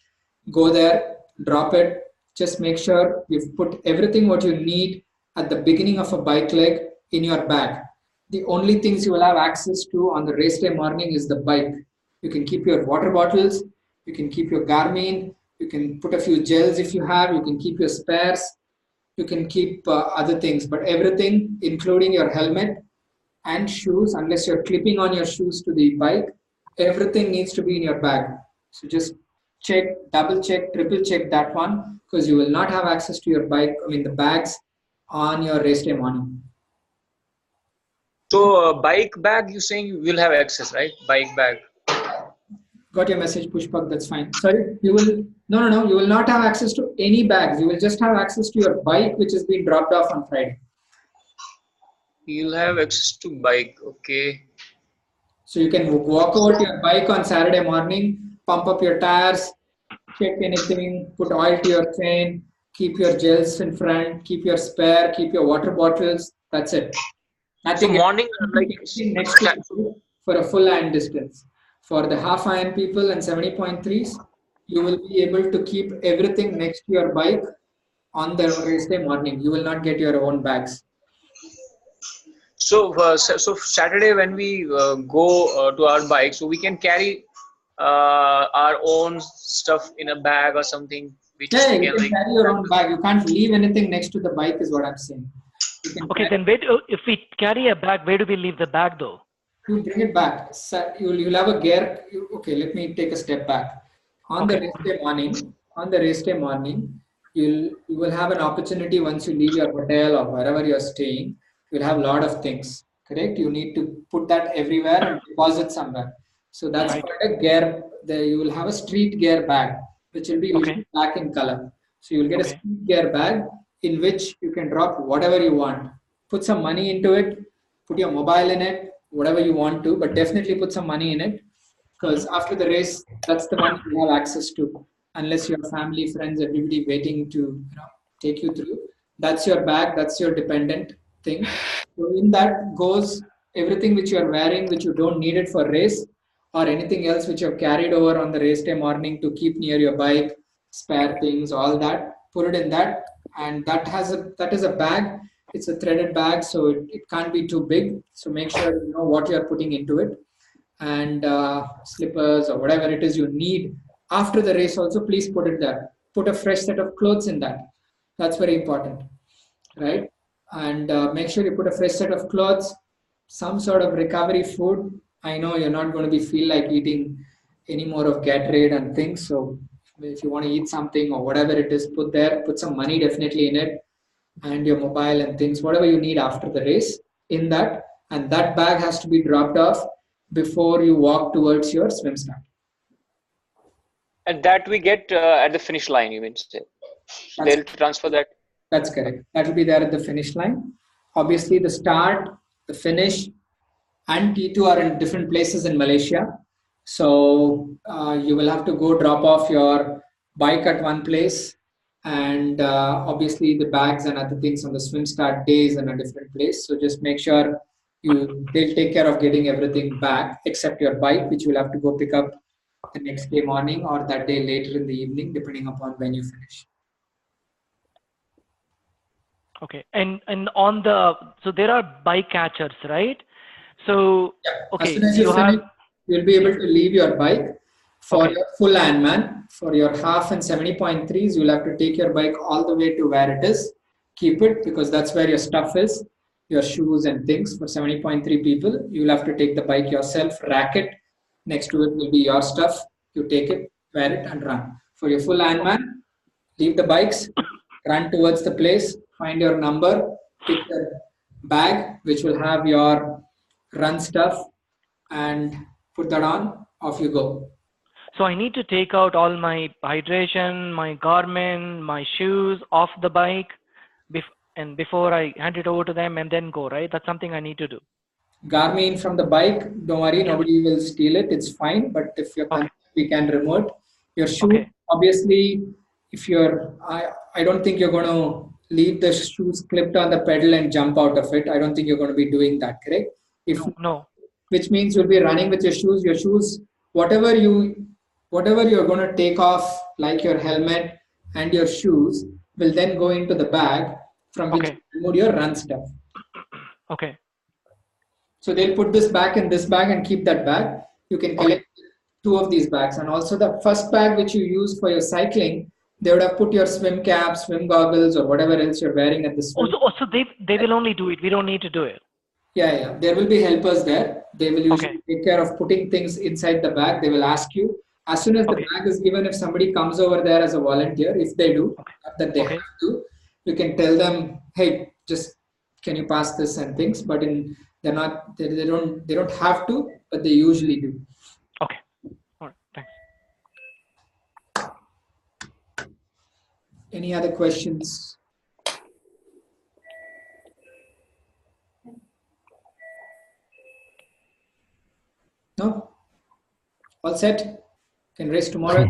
Go there, drop it. Just make sure you've put everything what you need at the beginning of a bike leg in your bag. The only things you will have access to on the race day morning is the bike. You can keep your water bottles, you can keep your Garmin, you can put a few gels if you have, you can keep your spares, you can keep other things, but everything, including your helmet and shoes, unless you're clipping on your shoes to the bike, everything needs to be in your bag. So just check, double check, triple check that one, because you will not have access to your bike, the bags on your race day morning. So bike bag, you're saying you will have access, right? Bike bag. Got your message, Pushpak, that's fine. Sorry, you will, no, you will not have access to any bags. You will just have access to your bike, which is being dropped off on Friday. You'll have access to bike, okay. So you can walk over to your bike on Saturday morning, pump up your tires, check anything, put oil to your chain, keep your gels in front, keep your spare, keep your water bottles. That's it. Nothing. So morning, like next to you for a full iron distance. For the half iron people and 70.3s, you will be able to keep everything next to your bike on the race day morning. You will not get your own bags. So Saturday when we go to our bike, so we can carry our own stuff in a bag or something. Yeah, you can carry your own bag. You can't leave anything next to the bike, is what I'm saying. You can Okay, then if we carry a bag, where do we leave the bag though? You bring it back. So you'll have a gear. Okay, let me take a step back. On the race day morning, you will have an opportunity once you leave your hotel or wherever you're staying. You'll have a lot of things. Correct. You need to put that everywhere and deposit somewhere. So that's called a gear. There you will have a street gear bag, which will be little black in color. So you'll get a street gear bag in which you can drop whatever you want. Put some money into it. Put your mobile in it, whatever you want to, but definitely put some money in it because after the race, that's the one you have access to. Unless your family, friends, everybody waiting to take you through. That's your bag. That's your dependent thing. So in that goes everything which you are wearing, which you don't need it for race, or anything else which you have carried over on the race day morning to keep near your bike, spare things, all that. Put it in that, and that is a bag. It's a threaded bag, so it can't be too big. So make sure you know what you are putting into it, and slippers or whatever it is you need after the race. Also, please put it there. Put a fresh set of clothes in that. That's very important, right? And make sure you put a fresh set of clothes, some sort of recovery food. I know you're not going to be feel like eating any more of Gatorade and things. So if you want to eat something or whatever it is, put there. Put some money definitely in it, and your mobile and things, whatever you need after the race in that. And that bag has to be dropped off before you walk towards your swim start. And that we get at the finish line, you mean to say? So they'll transfer that. That's correct. That will be there at the finish line. Obviously, the start, the finish, and T2 are in different places in Malaysia. So you will have to go drop off your bike at one place, and obviously the bags and other things on the swim start days in a different place. So just make sure they'll take care of getting everything back except your bike, which you will have to go pick up the next day morning or that day later in the evening, depending upon when you finish. Okay, and on the, so there are bike catchers, right? So okay, as soon as you finish, you'll be able to leave your bike for your full Ironman. For your half and 70.3s, you'll have to take your bike all the way to where it is. Keep it because that's where your stuff is, your shoes and things. For 70.3 people, you'll have to take the bike yourself, rack it. Next to it will be your stuff. You take it, wear it, and run. For your full Ironman, leave the bikes, run towards the place, find your number, pick the bag which will have your run stuff, and put that on. Off you go. So I need to take out all my hydration, my Garmin, my shoes off the bike, and before I hand it over to them and then go, right? That's something I need to do. Garmin from the bike, don't worry, nobody will steal it. It's fine. But if you're we can remote your shoe. Obviously, if you're, I don't think you're going to leave the shoes clipped on the pedal and jump out of it. I don't think you're going to be doing that, correct? No. Which means you'll be running with your shoes. Your shoes, whatever you're going to take off, like your helmet and your shoes, will then go into the bag from which you remove your run stuff. Okay. So they'll put this back in this bag and keep that bag. You can collect two of these bags. And also the first bag which you use for your cycling, they would have put your swim cap, swim goggles, or whatever else you're wearing at the swim. Also they will only do it. We don't need to do it. Yeah. There will be helpers there. They will usually take care of putting things inside the bag. They will ask you. As soon as the bag is given, if somebody comes over there as a volunteer, if they do, not that they have to, you can tell them, hey, just can you pass this and things. But they don't have to, but they usually do. Okay. All right. Thanks. Any other questions? No? All set? Can race tomorrow?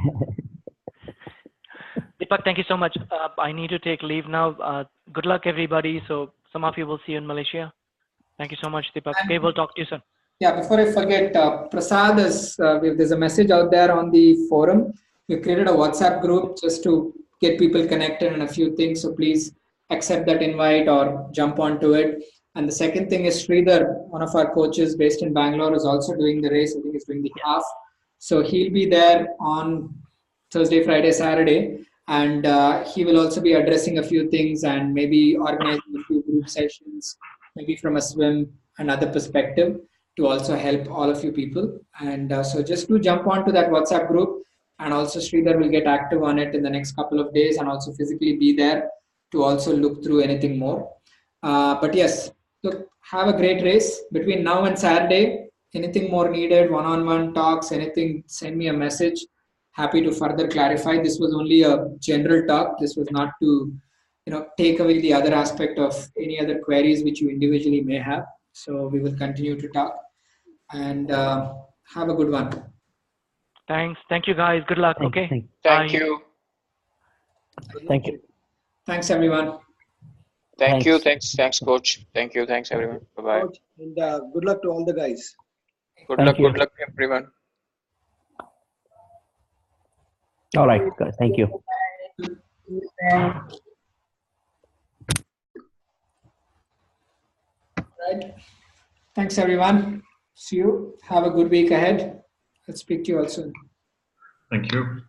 Deepak, thank you so much. I need to take leave now. Good luck, everybody. So some of you will see you in Malaysia. Thank you so much, Deepak. Okay, we'll talk to you soon. Yeah, before I forget, Prasad there's a message out there on the forum. We created a WhatsApp group just to get people connected and a few things. So please accept that invite or jump onto it. And the second thing is Sridhar, one of our coaches based in Bangalore, is also doing the race. I think he's doing the half. So he'll be there on Thursday, Friday, Saturday. And he will also be addressing a few things and maybe organizing a few group sessions, maybe from a swim another perspective, to also help all of you people. And so just to jump onto that WhatsApp group, and also Sridhar will get active on it in the next couple of days and also physically be there to also look through anything more. But yes, look, have a great race between now and Saturday. Anything more needed, one-on-one talks, anything, send me a message. Happy to further clarify. This was only a general talk. This was not to, take away the other aspect of any other queries which you individually may have. So we will continue to talk, and have a good one. Thanks. Thank you, guys. Good luck. Okay. Thank Bye. you. Thank you. Thanks, everyone. Thank you. Thanks. Thanks, coach. Thank you. Thanks, everyone. Bye bye. Coach, and good luck to all the guys. Thank you. Good luck, everyone. All right, guys. Thank you. Right. Thanks, everyone. See you. Have a good week ahead. I'll speak to you all soon. Thank you.